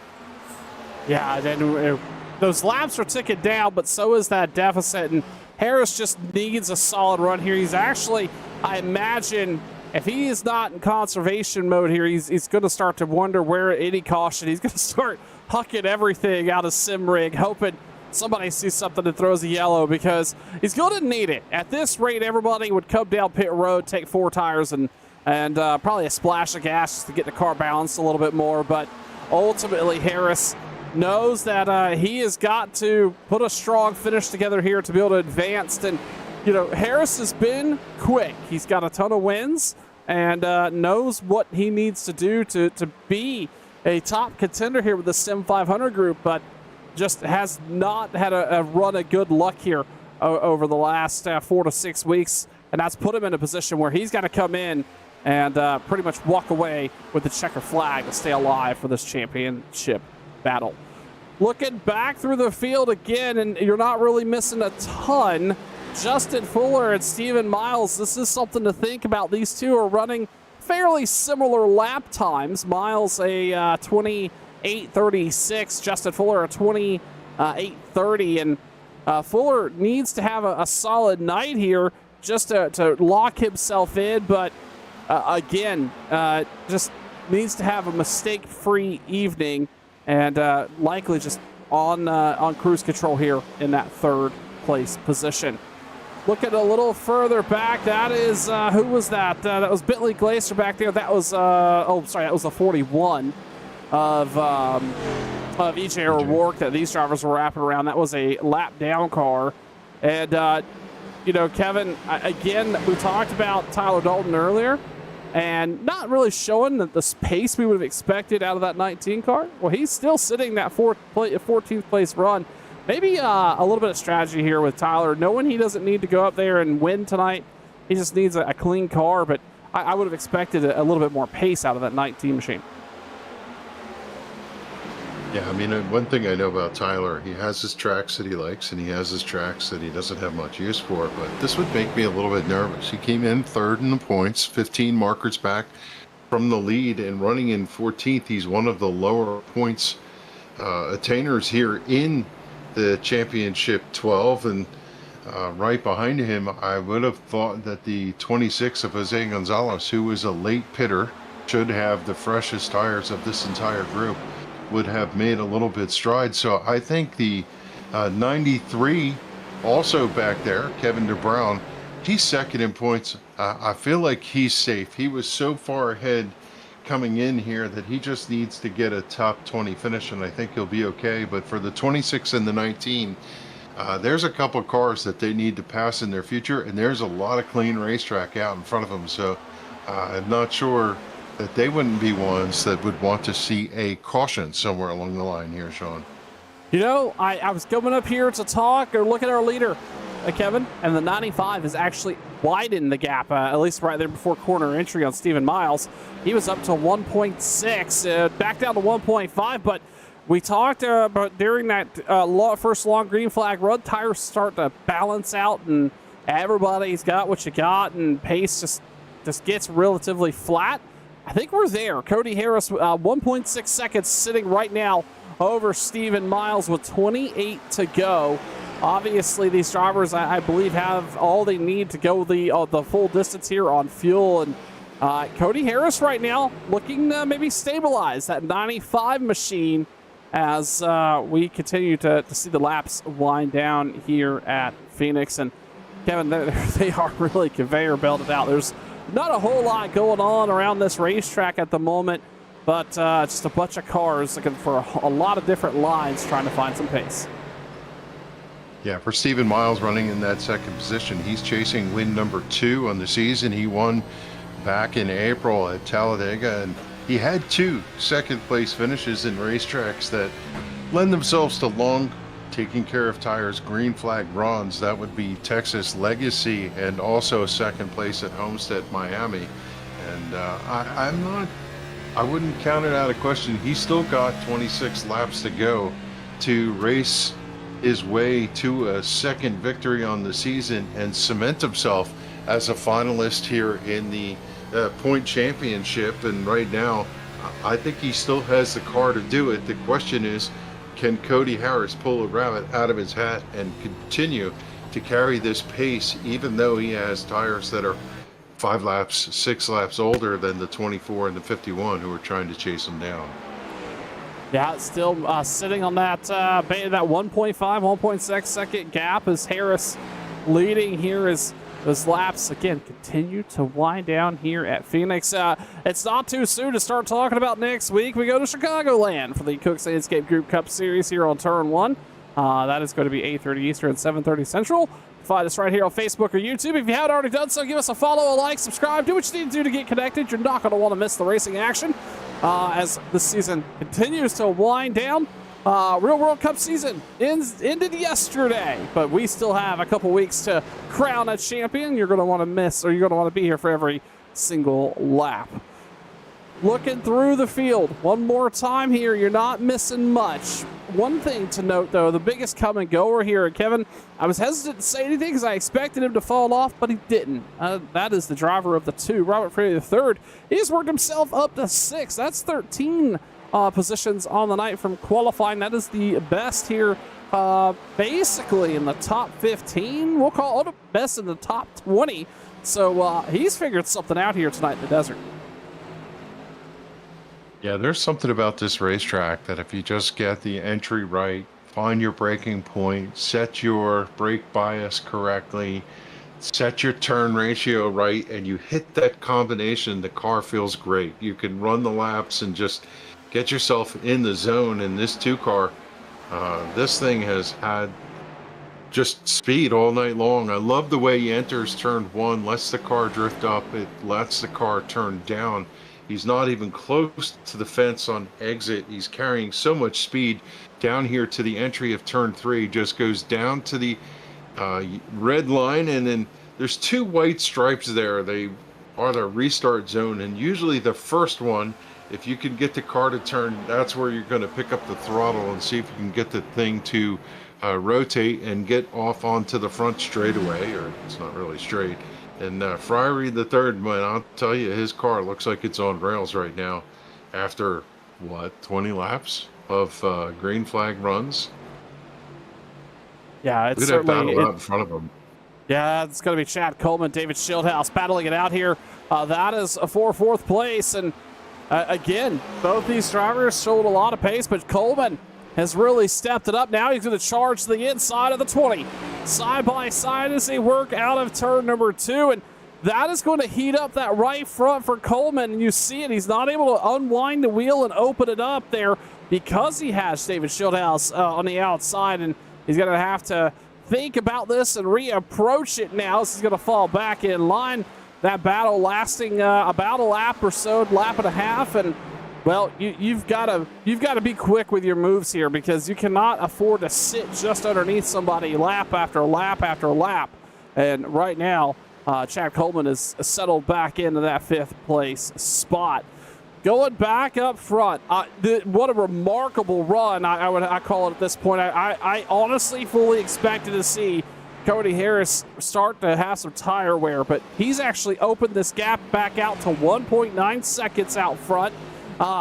Yeah, then those laps are ticking down, but so is that deficit. And Harris just needs a solid run here. He's actually, I imagine, if he is not in conservation mode here, he's going to start to wonder where any caution. He's going to start hucking everything out of sim rig, hoping somebody sees something and throws a yellow, because he's going to need it. At this rate, everybody would come down pit road, take 4 tires, and probably a splash of gas just to get the car balanced a little bit more. But ultimately, Harris knows that he has got to put a strong finish together here to be able to advance. And, you know, Harris has been quick. He's got a ton of wins and knows what he needs to do to be a top contender here with the Sim 500 group, but just has not had a run of good luck here over the last 4 to 6 weeks. And that's put him in a position where he's got to come in and pretty much walk away with the checker flag to stay alive for this championship battle. Looking back through the field again, and you're not really missing a ton. Justin Fuller and Steven Miles, this is something to think about. These two are running fairly similar lap times. Miles a 28:36, Justin Fuller a 28:30, and Fuller needs to have a solid night here just to lock himself in, but again, just needs to have a mistake-free evening, and likely just on cruise control here in that 3rd place position. Looking a little further back, that is who was that? That was Bentley Glazer back there. That was that was the 41 of EJ O'Rourke that these drivers were wrapping around. That was a lap down car, and you know, Kevin, again, we talked about Tyler Dalton earlier, and not really showing the pace we would have expected out of that 19 car. Well, he's still sitting that 14th place run. Maybe a little bit of strategy here with Tyler, knowing he doesn't need to go up there and win tonight. He just needs a clean car, but I would have expected a little bit more pace out of that 19 machine. Yeah, I mean, one thing I know about Tyler, he has his tracks that he likes, and he has his tracks that he doesn't have much use for, but this would make me a little bit nervous. He came in 3rd in the points, 15 markers back from the lead, and running in 14th. He's one of the lower points attainers here in the championship 12, and right behind him, I would have thought that the 26 of Jose Gonzalez, who was a late pitter, should have the freshest tires of this entire group, would have made a little bit stride. So I think the 93 also back there, Kevin DeBrown, he's second in points. I feel like he's safe. He was so far ahead coming in here that he just needs to get a top 20 finish, and I think he'll be okay. But for the 26 and the 19, there's a couple cars that they need to pass in their future, and there's a lot of clean racetrack out in front of them. So I'm not sure that they wouldn't be ones that would want to see a caution somewhere along the line here, Sean. You know, I was coming up here to talk or look at our leader, Kevin, and the 95 has actually widened the gap, at least right there before corner entry on Stephen Miles. He was up to 1.6, back down to 1.5, but we talked about during that first long green flag run, tires start to balance out, and everybody's got what you got, and pace just gets relatively flat. I think we're there. Cody Harris, 1.6 seconds sitting right now over Stephen Miles with 28 to go. Obviously, these drivers, I believe, have all they need to go the full distance here on fuel. And Cody Harris right now looking to maybe stabilize that 95 machine as we continue to see the laps wind down here at Phoenix. And Kevin, they are really conveyor belted out. There's not a whole lot going on around this racetrack at the moment, but just a bunch of cars looking for a lot of different lines trying to find some pace. Yeah, for Stephen Miles running in that second position, he's chasing win number 2 on the season. He won back in April at Talladega, and he had 2 second-place finishes in racetracks that lend themselves to long, taking care of tires, green flag runs. That would be Texas Legacy and also second place at Homestead, Miami. And I wouldn't count it out of question. He's still got 26 laps to go to race his way to a second victory on the season and cement himself as a finalist here in the point championship. And right now, I think he still has the car to do it. The question is, can Cody Harris pull a rabbit out of his hat and continue to carry this pace, even though he has tires that are 5 laps, 6 laps older than the 24 and the 51 who are trying to chase him down? Yeah, it's still sitting on that 1.5, 1.6 second gap as Harris leading here as those laps, again, continue to wind down here at Phoenix. It's not too soon to start talking about next week. We go to Chicagoland for the Cooks Landscape Group Cup Series here on Turn 1. That is going to be 8:30 Eastern, 7:30 Central. Find us right here on Facebook or YouTube. If you haven't already done so, give us a follow, a like, subscribe. Do what you need to do to get connected. You're not going to want to miss the racing action as the season continues to wind down. Real World Cup season ended yesterday, but we still have a couple weeks to crown a champion. You're going to want to miss, or you're going to want to be here for every single lap. Looking through the field one more time here, you're not missing much. One thing to note, though, the biggest come and goer here, Kevin, I was hesitant to say anything because I expected him to fall off, but he didn't. That is the driver of the 2, Robert Freire III. He's worked himself up to 6. That's 13 positions on the night from qualifying. That is the best here, basically in the top 15. We'll call it the best in the top 20. So he's figured something out here tonight in the desert. Yeah, there's something about this racetrack that if you just get the entry right, find your braking point, set your brake bias correctly, set your turn ratio right, and you hit that combination, the car feels great. You can run the laps and just get yourself in the zone. In this 2 car, this thing has had just speed all night long. I love the way he enters turn 1, lets the car drift up, it lets the car turn down. He's not even close to the fence on exit. He's carrying so much speed down here to the entry of turn 3, just goes down to the red line, and then there's 2 white stripes there. They are the restart zone, and usually the first one, if you can get the car to turn, that's where you're going to pick up the throttle and see if you can get the thing to rotate and get off onto the front straightaway, or it's not really straight. And Freire the third, man, I'll tell you, his car looks like it's on rails right now after, 20 laps of green flag runs? Yeah, it's Look at that certainly battle out in front of him. Yeah, it's going to be Chad Coleman, David Schildhouse battling it out here. That is for 4th place. And Again, both these drivers showed a lot of pace, but Coleman has really stepped it up. Now he's going to charge the inside of the 20. Side by side as they work out of turn number 2. And that is going to heat up that right front for Coleman. And you see it. He's not able to unwind the wheel and open it up there because he has David Schildhouse on the outside. And he's going to have to think about this and reapproach it now. So he's going to fall back in line. That battle lasting about a lap or so, lap and a half, and well, you've got to be quick with your moves here because you cannot afford to sit just underneath somebody lap after lap after lap. And right now, Chad Coleman is settled back into that 5th place spot. Going back up front, what a remarkable run I call it at this point. I honestly fully expected to see Cody Harris start to have some tire wear, but he's actually opened this gap back out to 1.9 seconds out front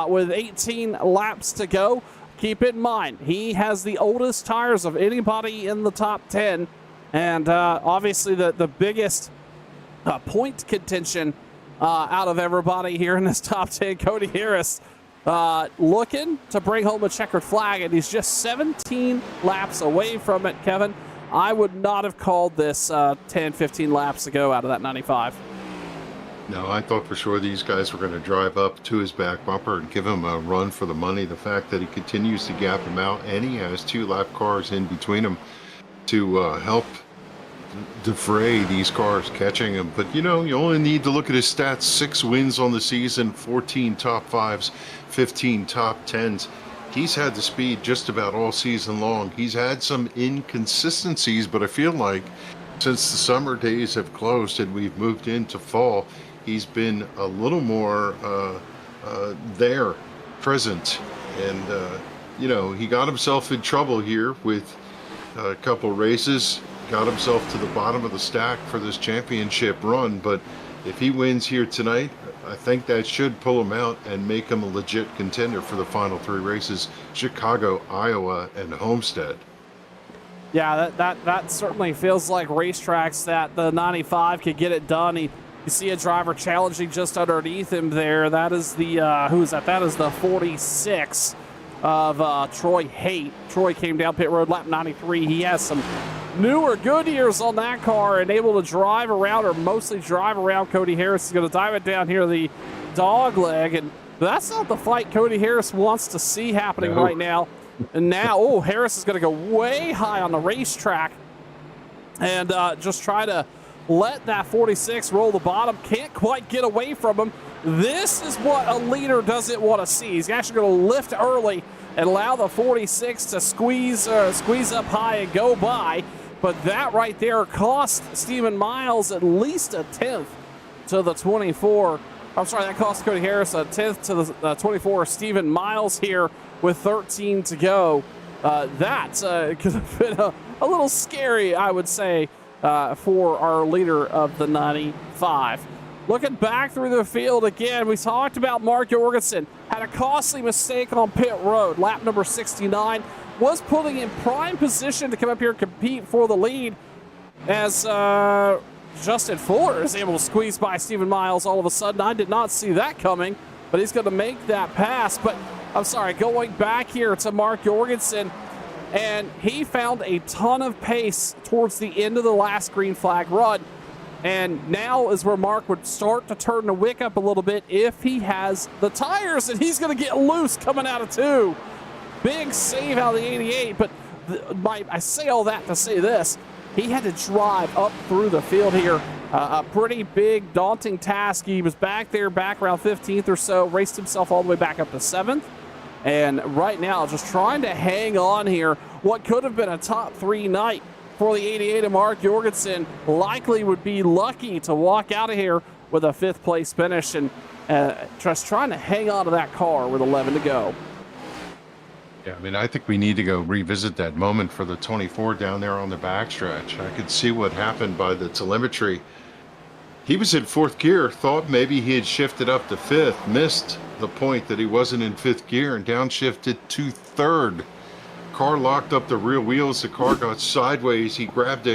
with 18 laps to go. Keep in mind, he has the oldest tires of anybody in the top 10, and obviously the biggest point contention out of everybody here in this top 10. Cody Harris looking to bring home a checkered flag, and he's just 17 laps away from it, Kevin. I would not have called this 10, 15 laps ago out of that 95. No, I thought for sure these guys were going to drive up to his back bumper and give him a run for the money. The fact that he continues to gap him out and he has 2 lap cars in between him to help defray these cars catching him. But, you only need to look at his stats. 6 wins on the season, 14 top 5s, 15 top 10s. He's had the speed just about all season long. He's had some inconsistencies, but I feel like since the summer days have closed and we've moved into fall, he's been a little more there, present. And, he got himself in trouble here with a couple races, got himself to the bottom of the stack for this championship run. But if he wins here tonight, I think that should pull him out and make him a legit contender for the final 3 races: Chicago, Iowa, and Homestead. Yeah, that certainly feels like racetracks that the 95 could get it done. You see a driver challenging just underneath him there. That is the, who is that? That is the 46 of Troy Haight. Troy came down pit road lap 93. He has some newer Goodyears on that car and able to drive around, or mostly drive around Cody Harris. He's going to dive it down here the dog leg, and that's not the fight Cody Harris wants to see happening right now. And now, Harris is going to go way high on the racetrack and just try to let that 46 roll the bottom. Can't quite get away from him. This is what a leader doesn't want to see. He's actually going to lift early and allow the 46 to squeeze up high and go by. But that right there cost Stephen Miles at least a 10th to the 24. I'm sorry, that cost Cody Harris a 10th to the 24. Stephen Miles here with 13 to go. That could have been a little scary, I would say, for our leader of the 95. Looking back through the field again, we talked about Mark Jorgensen. Had a costly mistake on pit road. Lap number 69 was putting in prime position to come up here and compete for the lead as Justin Fuller is able to squeeze by Stephen Miles all of a sudden. I did not see that coming, but he's going to make that pass. But I'm sorry, going back here to Mark Jorgensen, and he found a ton of pace towards the end of the last green flag run. And now is where Mark would start to turn the wick up a little bit if he has the tires, and he's going to get loose coming out of 2. Big save out of the 88, but I say all that to say this. He had to drive up through the field here. A pretty big, daunting task. He was back around 15th or so, raced himself all the way back up to 7th. And right now, just trying to hang on here. What could have been a top 3 night for the 88 of Mark Jorgensen, likely would be lucky to walk out of here with a 5th place finish, and just trying to hang on to that car with 11 to go. Yeah, I mean, I think we need to go revisit that moment for the 24 down there on the backstretch. I could see what happened by the telemetry. He was in 4th gear, thought maybe he had shifted up to 5th, missed the point that he wasn't in 5th gear, and downshifted to 3rd. Car locked up the rear wheels. The car got sideways. He grabbed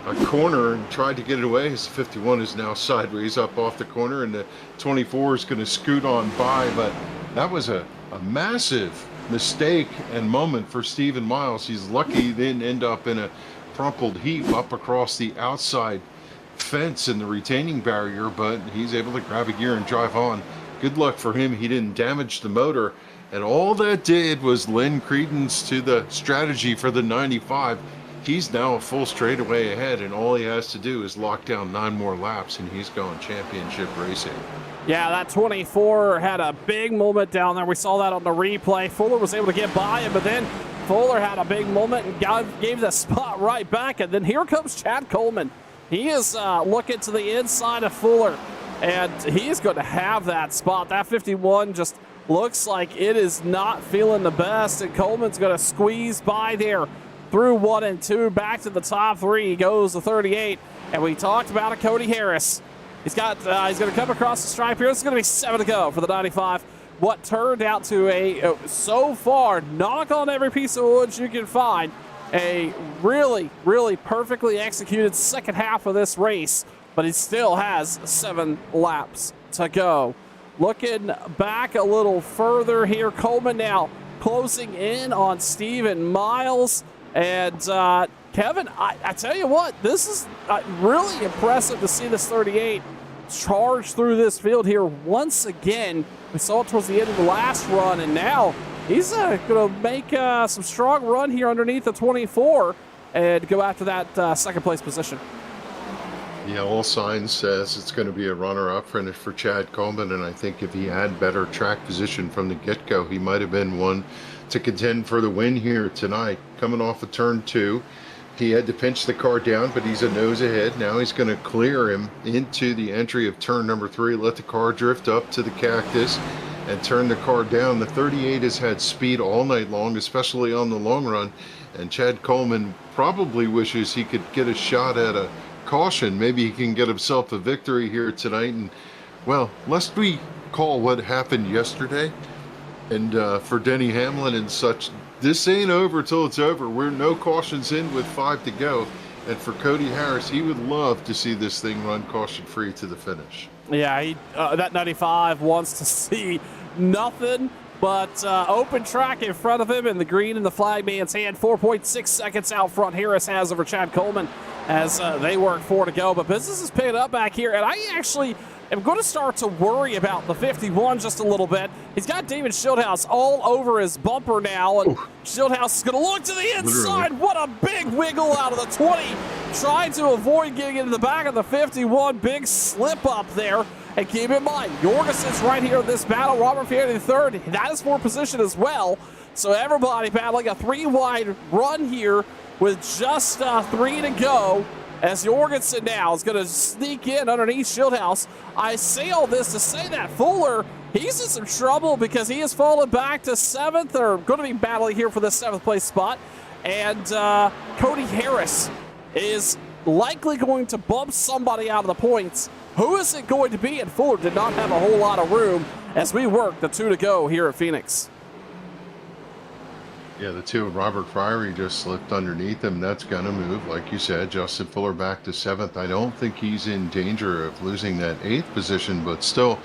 a corner and tried to get it away. His 51 is now sideways up off the corner, and the 24 is going to scoot on by. But that was a massive mistake and moment for Stephen Miles. He's lucky he didn't end up in a crumpled heap up across the outside fence in the retaining barrier, but he's able to grab a gear and drive on. Good luck for him. He didn't damage the motor, and all that did was lend credence to the strategy for the 95. He's now a full straightaway ahead, and all he has to do is lock down 9 more laps, and he's going championship racing. Yeah, that 24 had a big moment down there. We saw that on the replay. Fuller was able to get by him, but then Fuller had a big moment and gave the spot right back. And then here comes Chad Coleman. He is looking to the inside of Fuller, and he's going to have that spot. That 51 just looks like it is not feeling the best, and Coleman's going to squeeze by there through 1 and 2. Back to the top 3 he goes to 38, and we talked about it, Cody Harris. He's going to come across the stripe here. This is going to be 7 to go for the 95. What turned out to a, so far, knock on every piece of wood you can find, a really, really perfectly executed second half of this race, but he still has 7 laps to go. Looking back a little further here, Coleman now closing in on Stephen Miles. And Kevin, I tell you what, this is really impressive to see this 38 charge through this field here once again. We saw it towards the end of the last run, and now he's going to make some strong run here underneath the 24 and go after that second place position. Yeah, all signs says it's going to be a runner-up finish for Chad Coleman, and I think if he had better track position from the get-go, he might have been one to contend for the win here tonight. Coming off of turn 2, he had to pinch the car down, but he's a nose ahead. Now he's going to clear him into the entry of turn number 3, let the car drift up to the cactus and turn the car down. The 38 has had speed all night long, especially on the long run, and Chad Coleman probably wishes he could get a shot at a caution. Maybe he can get himself a victory here tonight. And well, lest we call what happened yesterday, and for Denny Hamlin and such, this ain't over till it's over. We're no cautions in with 5 to go. And for Cody Harris, he would love to see this thing run caution-free to the finish. Yeah, that 95 wants to see nothing but open track in front of him, and the green in the flagman's hand. 4.6 seconds out front Harris has over Chad Coleman as they work 4 to go. But business is picking up back here, and I actually am going to start to worry about the 51 just a little bit. He's got David Schildhouse all over his bumper now, and Schildhouse is going to look to the inside. Literally. What a big wiggle out of the 20, trying to avoid getting into the back of the 51. Big slip up there. And keep in mind, Jorgensen's right here in this battle. Robert Fieri III, that is for position as well. So everybody battling a 3-wide run here with just 3 to go, as Jorgensen now is going to sneak in underneath Schildhouse. I say all this to say that Fuller, he's in some trouble because he has fallen back to 7th, or going to be battling here for the 7th place spot. And Cody Harris is likely going to bump somebody out of the points. Who is it going to be? And Fuller did not have a whole lot of room as we work the 2 to go here at Phoenix. Yeah, the 2 of Robert Fieri just slipped underneath him. That's going to move. Like you said, Justin Fuller back to 7th. I don't think he's in danger of losing that 8th position, but still,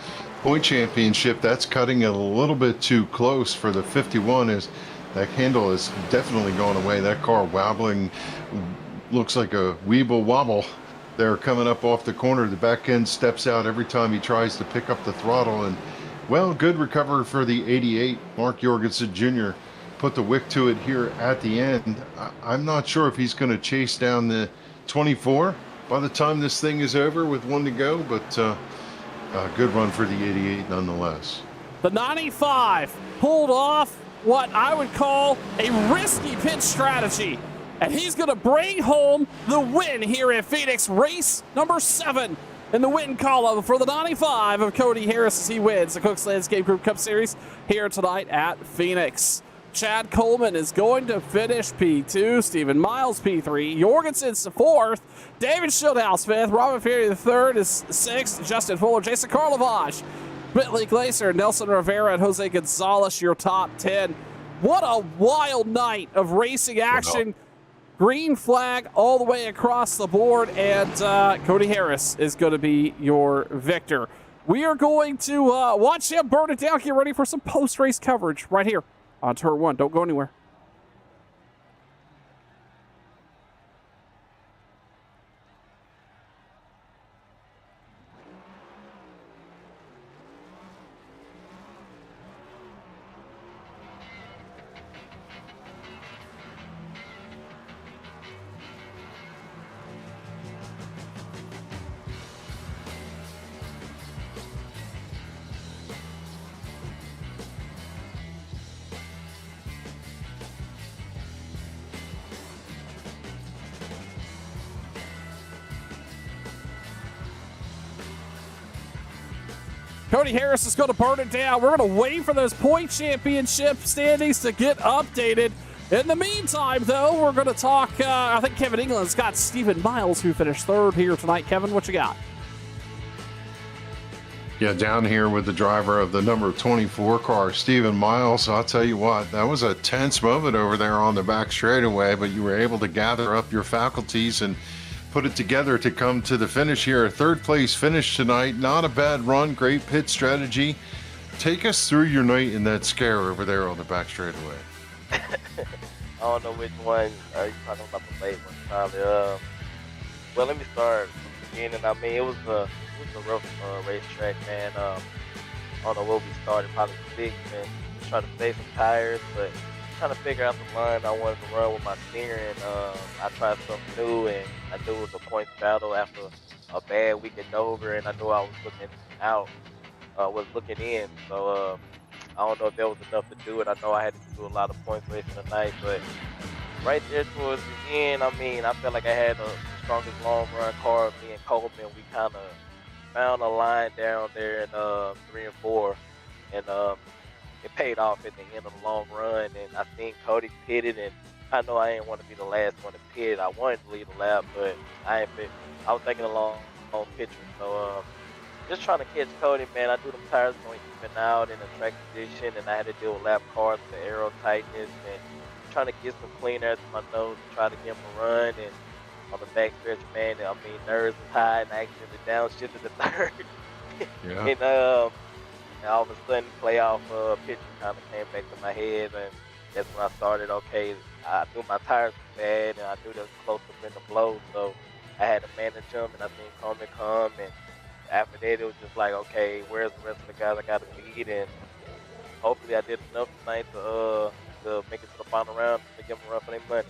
point championship, that's cutting it a little bit too close for the 51, as that handle is definitely going away. That car wobbling, looks like a weeble wobble. They're coming up off the corner. The back end steps out every time he tries to pick up the throttle. And, well, good recovery for the 88. Mark Jorgensen Jr. put the wick to it here at the end. I'm not sure if he's going to chase down the 24 by the time this thing is over with 1 to go, but a good run for the 88 nonetheless. The 95 pulled off what I would call a risky pit strategy, and he's going to bring home the win here at Phoenix. Race number 7 in the win column for the 95 of Cody Harris as he wins the Cooks Landscape Group Cup Series here tonight at Phoenix. Chad Coleman is going to finish P2, Stephen Miles P3, Jorgensen's 4th, David Schildhouse 5th, Robert Fieri III is 6th, Justin Fuller, Jason Karlovage, Bentley Glacier, Nelson Rivera, and Jose Gonzalez, your top 10. What a wild night of racing action. Green flag all the way across the board, and Cody Harris is going to be your victor. We are going to watch him burn it down. Get ready for some post-race coverage right here on Turn 1. Don't go anywhere. Cody Harris is going to burn it down. We're going to wait for those point championship standings to get updated. In the meantime, though, we're going to talk, I think Kevin England's got Stephen Miles, who finished third here tonight. Kevin, what you got? Yeah, down here with the driver of the number 24 car, Stephen Miles. I'll tell you what, that was a tense moment over there on the back straightaway, but you were able to gather up your faculties and put it together to come to the finish here. A third place finish tonight. Not a bad run. Great pit strategy. Take us through your night in that scare over there on the back straightaway. I don't know which one you're talking about, the late one probably. Well, let me start from the beginning. I mean, it was a rough racetrack, man. I don't know where we started, probably 6, and trying to save some tires, but trying to figure out the line I wanted to run with my steering. I tried something new, and I knew it was a points battle after a bad week at Dover, and I knew I was looking out, was looking in. So I don't know if there was enough to do it. I know I had to do a lot of points racing tonight, but right there towards the end, I mean, I felt like I had the strongest long run car. Me and Coleman, we kind of found a line down there in 3 and 4, and it paid off at the end of the long run. And I think Cody pitted, and I know I didn't want to be the last one to pit. I wanted to lead the lap, but I was taking a long picture. So just trying to catch Cody, man. I knew them tires going even out in a track position, and I had to deal with lap cars for aero tightness and trying to get some clean air to my nose to try to give him a run. And on the back stretch, man, I mean, nerves was high, and I accidentally downshifted the third. Yeah. And all of a sudden, playoff picture kind of came back to my head, and that's when I started. Okay, I knew my tires were bad, and I knew they was close to in the blow, so I had to manage them, and I seen Coleman come, and after that, it was just like, okay, where's the rest of the guys I got to beat? And hopefully, I did enough tonight to make it to the final round to give them a run for their money.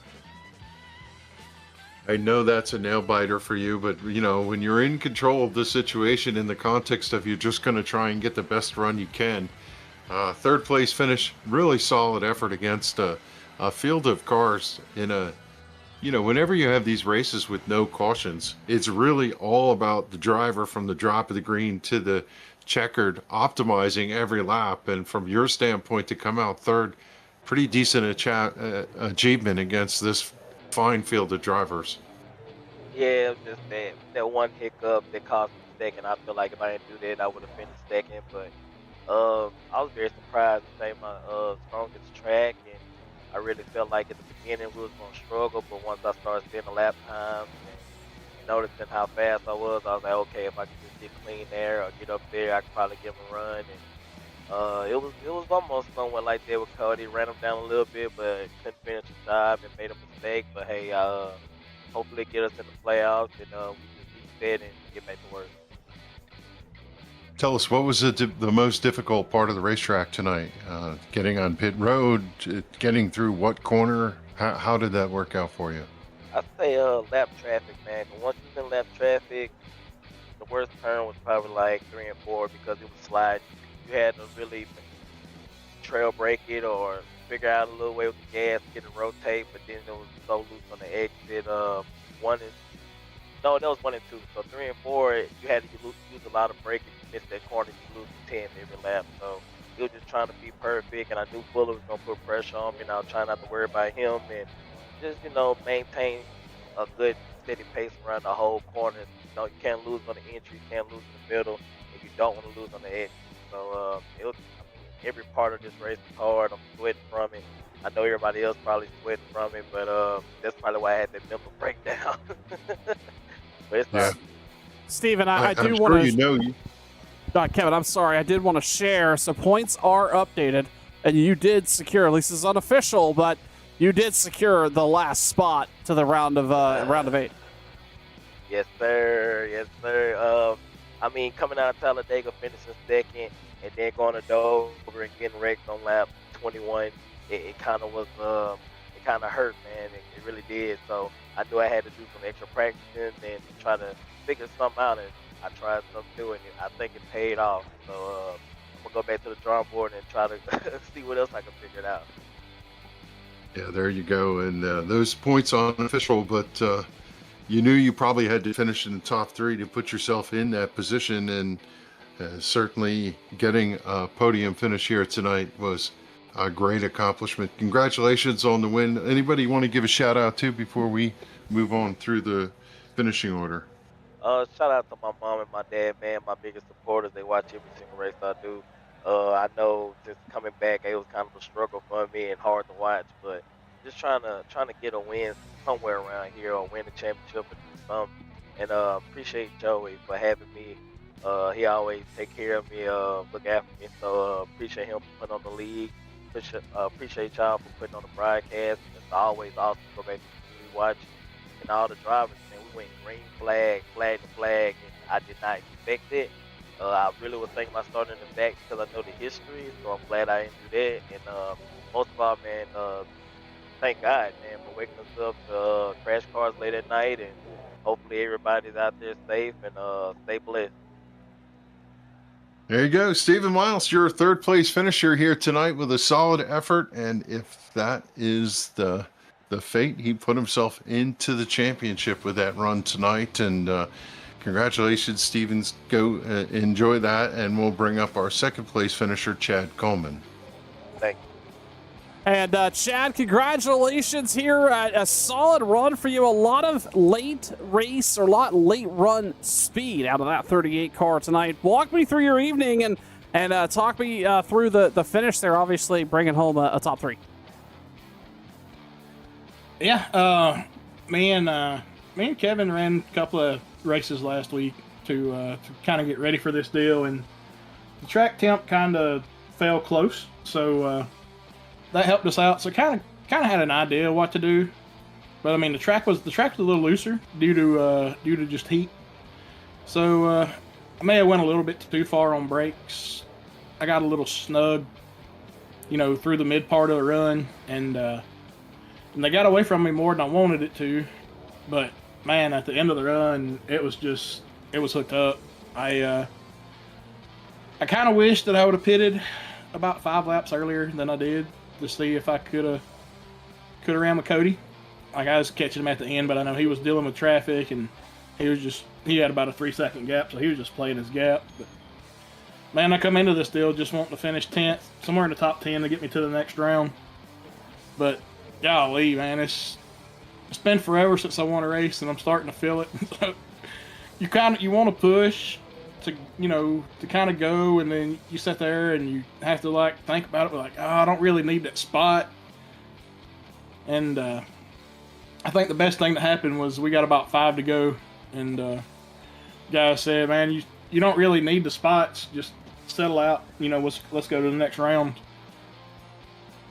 I know that's a nail biter for you, but you know, when you're in control of the situation in the context of you're just going to try and get the best run you can, third place finish, really solid effort against a field of cars in a, you know, whenever you have these races with no cautions, it's really all about the driver from the drop of the green to the checkered, optimizing every lap. And from your standpoint, to come out third, pretty decent achievement against this fine field of drivers. Yeah, it was just that one hiccup that caused me second. I feel like if I didn't do that, I would have finished second. But I was very surprised to say my strongest track, and I really felt like at the beginning we was going to struggle. But once I started seeing the lap times and noticing how fast I was like, okay, if I could just get clean there or get up there, I could probably give him a run. And it was almost somewhat like that with Cody. Ran him down a little bit, but couldn't finish the job and made a mistake. But hey, hopefully get us in the playoffs, and we just reset and get back to work. Tell us, what was the most difficult part of the racetrack tonight? Getting on pit road, getting through what corner? How did that work out for you? I say lap traffic, man. Once you're in lap traffic, the worst turn was probably like 3 and 4 because it was sliding. You had to really trail break it or figure out a little way with the gas, get it rotate, but then it was so loose on the exit. That was 1 and 2. So 3 and 4, you had to use a lot of braking. You missed that corner, you lose 10 every lap. So he was just trying to be perfect, and I knew Fuller was gonna put pressure on me, and I was trying not to worry about him and just maintain a good steady pace around the whole corner. You can't lose on the entry, you can't lose in the middle, and you don't want to lose on the edge. So every part of this race was hard. I'm sweating from it. I know everybody else probably sweating from it, but that's probably why I had that mental breakdown. But it's Yeah. not. Steven, I do I'm want sure to. you know you. Kevin, I'm sorry. I did want to share. So points are updated, and you did secure. At least it's unofficial, but you did secure the last spot to the round of 8. Yes, sir. Yes, sir. I mean, coming out of Talladega, finishing second, and then going to Dover and getting wrecked on lap 21, it kind of was, it kind of hurt, man. It really did. So I knew I had to do some extra practicing and try to figure something out, and I tried something new, and I think it paid off. So I'm gonna go back to the drawing board and try to see what else I can figure it out. Yeah, there you go. And those points are unofficial, but you knew you probably had to finish in the top 3 to put yourself in that position. And certainly getting a podium finish here tonight was a great accomplishment. Congratulations on the win. Anybody want to give a shout out to before we move on through the finishing order? Shout out to my mom and my dad, man, my biggest supporters. They watch every single race I do. I know since coming back, it was kind of a struggle for me and hard to watch, but just trying to get a win somewhere around here or win a championship or do something. And appreciate Joey for having me. He always take care of me, look after me. So appreciate him for putting on the league. Appreciate y'all for putting on the broadcast. It's always awesome to go back and watch. And all the drivers, man, we went green flag to flag, and I did not expect it. I really was thinking about starting in the back because I know the history, so I'm glad I didn't do that. And most of all, man, thank God, man, for waking us up to crash cars late at night, and hopefully everybody's out there safe and stay blessed. There you go, Stephen Miles, your 3rd place finisher here tonight with a solid effort. And if that is the fate, he put himself into the championship with that run tonight. And congratulations, Stevens. Go enjoy that, and we'll bring up our 2nd place finisher, Chad Coleman. Thank you. And Chad, congratulations here. A solid run for you. A lot of late run speed out of that 38 car tonight. Walk me through your evening and talk me through the finish there, obviously bringing home a top 3. Yeah, me and Kevin ran a couple of races last week to kind of get ready for this deal, and the track temp kind of fell close, so that helped us out. So kind of had an idea of what to do, but I mean the track was a little looser due to just heat. So I may have went a little bit too far on brakes. I got a little snug, through the mid part of the run, and they got away from me more than I wanted it to. But man, at the end of the run, it was hooked up. I kind of wish that I would have pitted about 5 laps earlier than I did to see if I could have ran with Cody. Like, I was catching him at the end, but I know he was dealing with traffic, and he had about a 3-second gap, so he was just playing his gap. But man, I come into this deal just wanting to finish 10th, somewhere in the top 10 to get me to the next round. But golly, man, it's been forever since I won a race, and I'm starting to feel it. you want to push to kind of go, and then you sit there and you have to think about it. Like, I don't really need that spot. And I think the best thing that happened was we got about 5 to go, and guy said, "Man, you don't really need the spots. Just settle out. Let's go to the next round."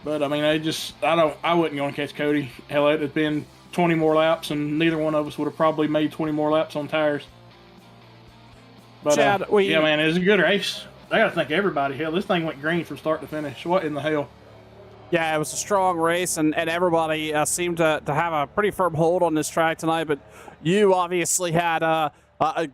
But I mean, I wasn't going to catch Cody. Hell, it had been 20 more laps, and neither one of us would have probably made 20 more laps on tires. But Chad, yeah, man, it was a good race. I got to thank everybody. Hell, this thing went green from start to finish. What in the hell? Yeah, it was a strong race, and everybody seemed to have a pretty firm hold on this track tonight. But you obviously had a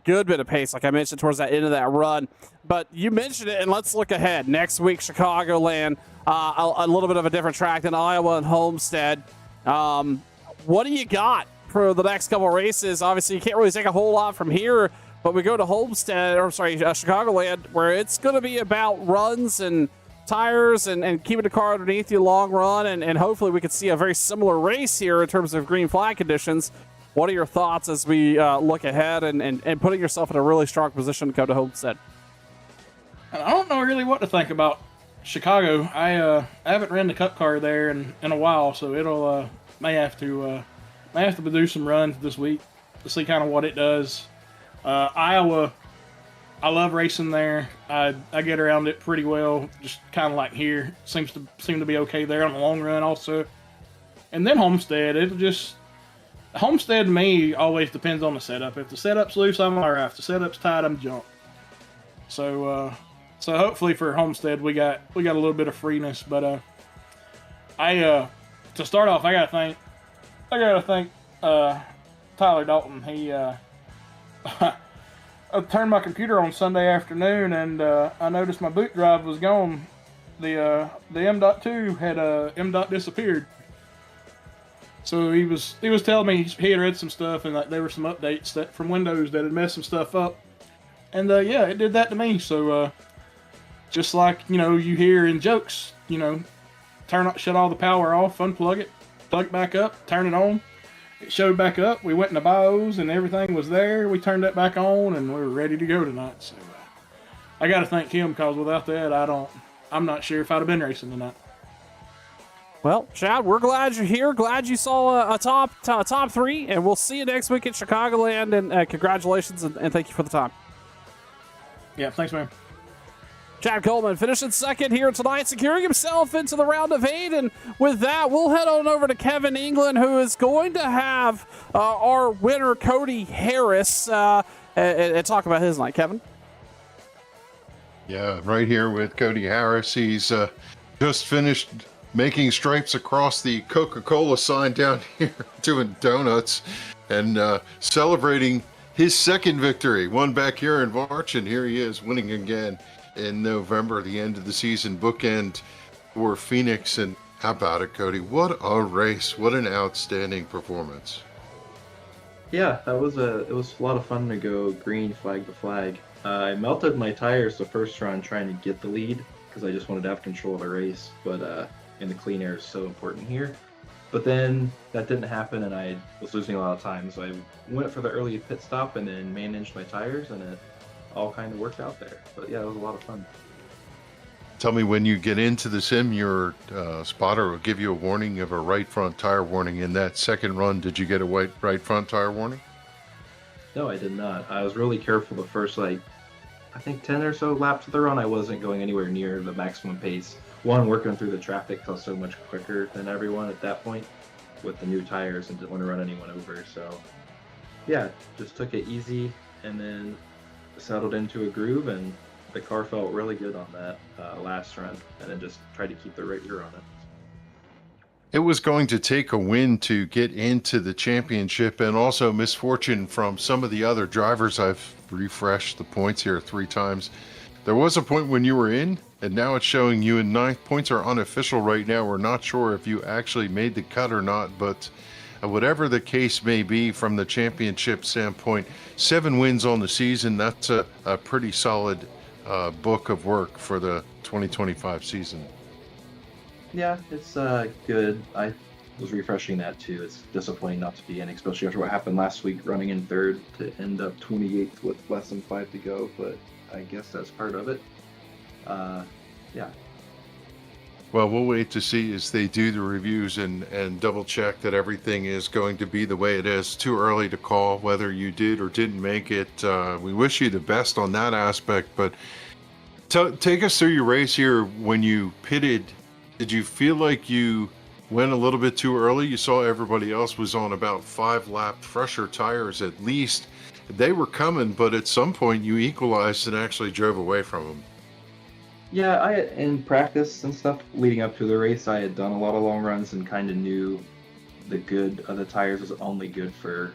good bit of pace, like I mentioned, towards that end of that run. But you mentioned it, and let's look ahead. Next week, Chicagoland, a little bit of a different track than Iowa and Homestead. What do you got for the next couple of races? Obviously, you can't really take a whole lot from here, but we go to Chicagoland, where it's going to be about runs and tires and keeping the car underneath you long run, and hopefully we could see a very similar race here in terms of green flag conditions. What are your thoughts as we look ahead and putting yourself in a really strong position to go to Homestead? I don't know really what to think about Chicago, I haven't ran the Cup car there in a while, so it'll may have to do some runs this week to see kind of what it does. Iowa, I love racing there. I get around it pretty well, just kind of like here. Seem to be okay there on the long run also. And then Homestead, Homestead to me always depends on the setup. If the setup's loose, I'm alright. If the setup's tight, I'm jump. So hopefully for Homestead we got a little bit of freeness. But to start off, I gotta thank Tyler Dalton. He I turned my computer on Sunday afternoon and I noticed my boot drive was gone. The M.2 had M.dot disappeared. So he was telling me he had read some stuff and like there were some updates from Windows that had messed some stuff up. And yeah, it did that to me. So just like, you hear in jokes, shut all the power off, unplug it, plug it back up, turn it on. It showed back up. We went in the BIOS and everything was there. We turned that back on and we were ready to go tonight. So I got to thank him because without that, I'm not sure if I'd have been racing tonight. Well, Chad, we're glad you're here. Glad you saw a top three, and we'll see you next week at Chicagoland. And congratulations and thank you for the time. Yeah, thanks, man. Chad Coleman finishing second here tonight, securing himself into the round of 8. And with that, we'll head on over to Kevin England, who is going to have our winner, Cody Harris, and talk about his night. Kevin? Yeah, right here with Cody Harris. He's just finished making stripes across the Coca-Cola sign down here, doing donuts, and celebrating his second victory. One back here in March, and here he is winning again in November, the end of the season bookend for Phoenix. And how about it, Cody? What a race. What an outstanding performance. Yeah, it was a lot of fun to go green, flag to flag. I melted my tires the first run trying to get the lead because I just wanted to have control of the race, but and the clean air is so important here. But then that didn't happen and I was losing a lot of time, so I went for the early pit stop and then managed my tires, and it all kind of worked out there. But yeah, it was a lot of fun. Tell me, when you get into the sim, your spotter will give you a warning of a right front tire warning. In that second run, did you get a right front tire warning? No, I did not. I was really careful the first, I think 10 or so laps of the run. I wasn't going anywhere near the maximum pace. One, working through the traffic, I was so much quicker than everyone at that point with the new tires and didn't want to run anyone over. So yeah, just took it easy and then settled into a groove, and the car felt really good on that last run, and then just tried to keep the right gear on it. It was going to take a win to get into the championship, and also misfortune from some of the other drivers. I've refreshed the points here 3 times. There was a point when you were in, and now it's showing you in 9th. Points are unofficial right now. We're not sure if you actually made the cut or not, but whatever the case may be from the championship standpoint, 7 wins on the season, that's a pretty solid book of work for the 2025 season. Yeah, it's good. I was refreshing that too. It's disappointing not to be in, especially after what happened last week, running in 3rd to end up 28th with less than 5 to go, but I guess that's part of it. Yeah. Well, we'll wait to see as they do the reviews and double check that everything is going to be the way it is. Too early to call whether you did or didn't make it. We wish you the best on that aspect, but take us through your race here. When you pitted, did you feel like you went a little bit too early? You saw everybody else was on about 5-lap fresher tires at least. They were coming, but at some point you equalized and actually drove away from them. Yeah, in practice and stuff leading up to the race, I had done a lot of long runs and kind of knew the good of the tires was only good for,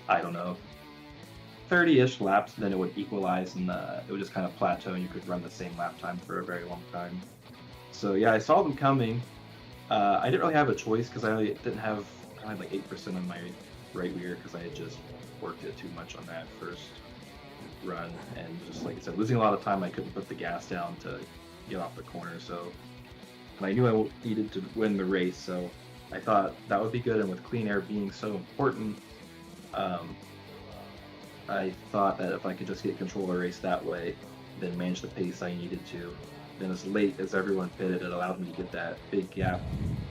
30-ish laps. Then it would equalize and it would just kind of plateau, and you could run the same lap time for a very long time. So yeah, I saw them coming. I didn't really have a choice because I had like 8% on my right rear because I had just worked it too much on that first run, and just like I said, losing a lot of time. I couldn't put the gas down to get off the corner, so and I knew I needed to win the race, so I thought that would be good. And with clean air being so important, I thought that if I could just get control of the race that way, then manage the pace I needed to, then as late as everyone pitted, it allowed me to get that big gap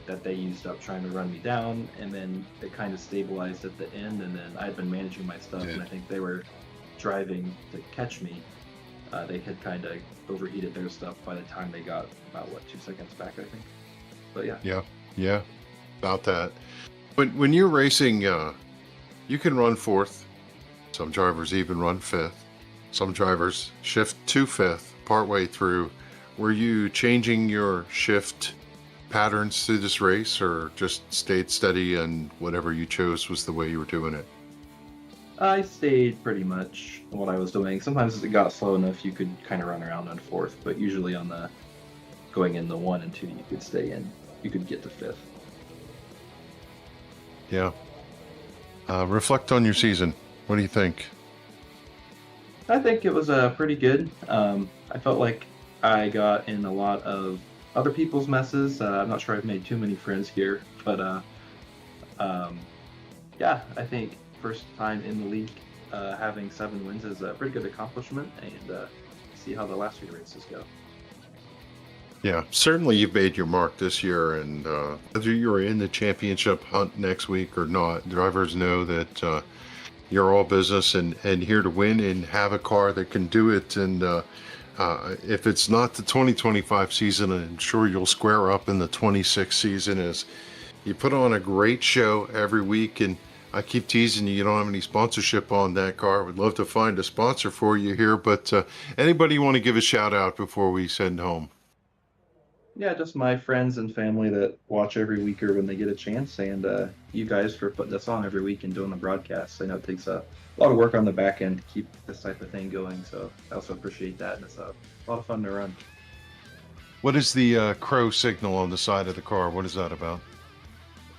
that they used up trying to run me down, and then it kind of stabilized at the end, and then I'd been managing my stuff, and I think they were driving to catch me. They had kind of overheated their stuff by the time they got about 2 seconds back, I think. But Yeah, about that. When you're racing, you can run fourth. Some drivers even run fifth. Some drivers shift to fifth partway through. Were you changing your shift patterns through this race, or just stayed steady and whatever you chose was the way you were doing it? I stayed pretty much what I was doing. Sometimes as it got slow enough, you could kind of run around on fourth, but usually on the going in the 1 and 2, you could stay in. You could get to fifth. Yeah. Reflect on your season. What do you think? I think it was pretty good. I felt like I got in a lot of other people's messes. I'm not sure I've made too many friends here, but yeah, I think first time in the league, having 7 wins is a pretty good accomplishment, and see how the last few races go. Yeah, certainly you've made your mark this year, and whether you're in the championship hunt next week or not, drivers know that you're all business and here to win and have a car that can do it. And if it's not the 2025 season, I'm sure you'll square up in the 26 season, as you put on a great show every week. And I keep teasing you don't have any sponsorship on that car. Would love to find a sponsor for you here, but anybody want to give a shout out before we send home? Yeah, just my friends and family that watch every week or when they get a chance, and you guys for putting this on every week and doing the broadcasts. I know it takes a lot of work on the back end to keep this type of thing going, so I also appreciate that, and it's a lot of fun to run. What is the crow signal on the side of the car? What is that about?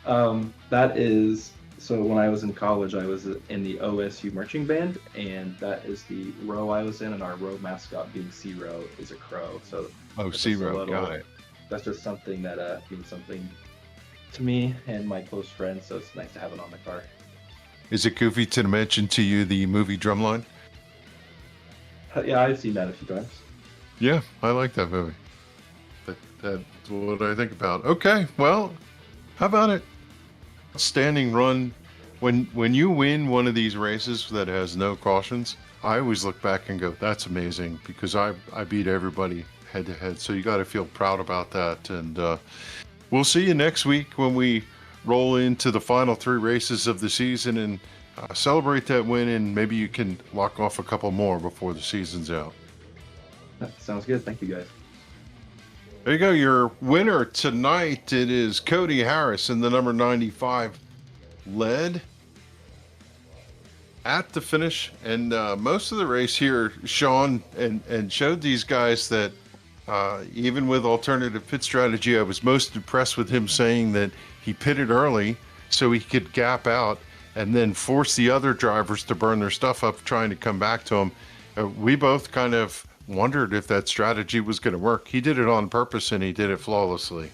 That is, so when I was in college, I was in the OSU marching band, and that is the row I was in, and our row mascot being C-Row is a crow. So C-Row, got it. That's just something that means something to me and my close friends, so it's nice to have it on the car. Is it goofy to mention to you the movie Drumline? Yeah, I've seen that a few times. Yeah, I like that movie. That's what I think about. Okay, well, how about it? Standing run. When you win one of these races that has no cautions, I always look back and go, that's amazing, because I beat everybody head to head. So you got to feel proud about that. And we'll see you next week when we roll into the final 3 races of the season and celebrate that win, and maybe you can lock off a couple more before the season's out. That sounds good. Thank you, guys. There you go. Your winner tonight, it is Cody Harris in the number 95 led at the finish, and most of the race here, Sean, and showed these guys that even with alternative pit strategy, I was most impressed with him saying that he pitted early so he could gap out and then force the other drivers to burn their stuff up trying to come back to him. We both kind of wondered if that strategy was going to work. He did it on purpose, and he did it flawlessly.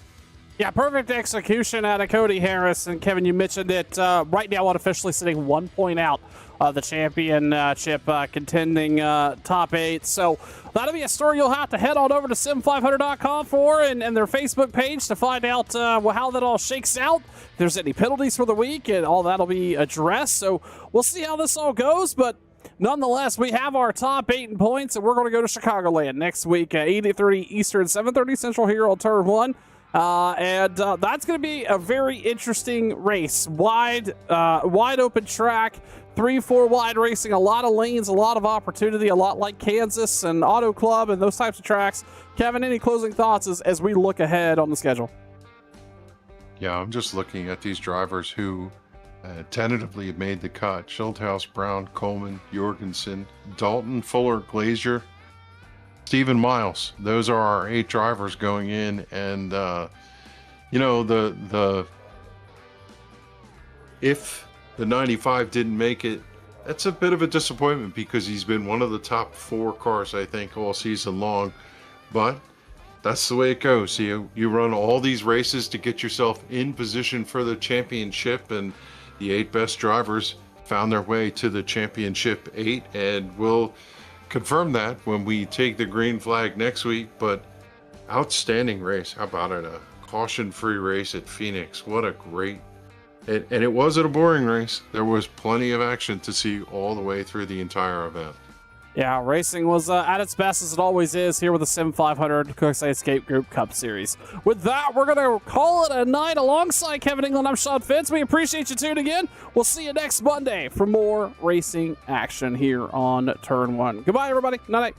Yeah, perfect execution out of Cody Harris. And Kevin, you mentioned it. Right now, unofficially sitting 1 point out of the championship contending top 8. So that'll be a story you'll have to head on over to sim500.com for and their Facebook page to find out how that all shakes out. If there's any penalties for the week, and all that'll be addressed. So we'll see how this all goes. But nonetheless, we have our top 8 in points, and we're going to go to Chicagoland next week, 8:30 Eastern, 7:30 Central here on Turn 1. And that's going to be a very interesting race. Wide open track, 3-4 wide racing, a lot of lanes, a lot of opportunity, a lot like Kansas and Auto Club and those types of tracks. Kevin, any closing thoughts as we look ahead on the schedule? Yeah, I'm just looking at these drivers who tentatively have made the cut. Schildhaus, Brown, Coleman, Jorgensen, Dalton, Fuller, Glazier, Stephen Miles. Those are our 8 drivers going in, and if the 95 didn't make it, that's a bit of a disappointment because he's been one of the top 4 cars, I think, all season long. But that's the way it goes. You run all these races to get yourself in position for the championship, and the 8 best drivers found their way to the championship 8, and we'll confirm that when we take the green flag next week. But Outstanding race. How about it? A caution-free race at Phoenix. What a great... and it wasn't a boring race. There was plenty of action to see all the way through the entire event. Yeah, racing was at its best as it always is here with the Sim 500 Kokusai Escape Group Cup Series. With that, we're going to call it a night alongside Kevin England. I'm Sean Fitz. We appreciate you tuning in. We'll see you next Monday for more racing action here on Turn 1. Goodbye, everybody. Night-night.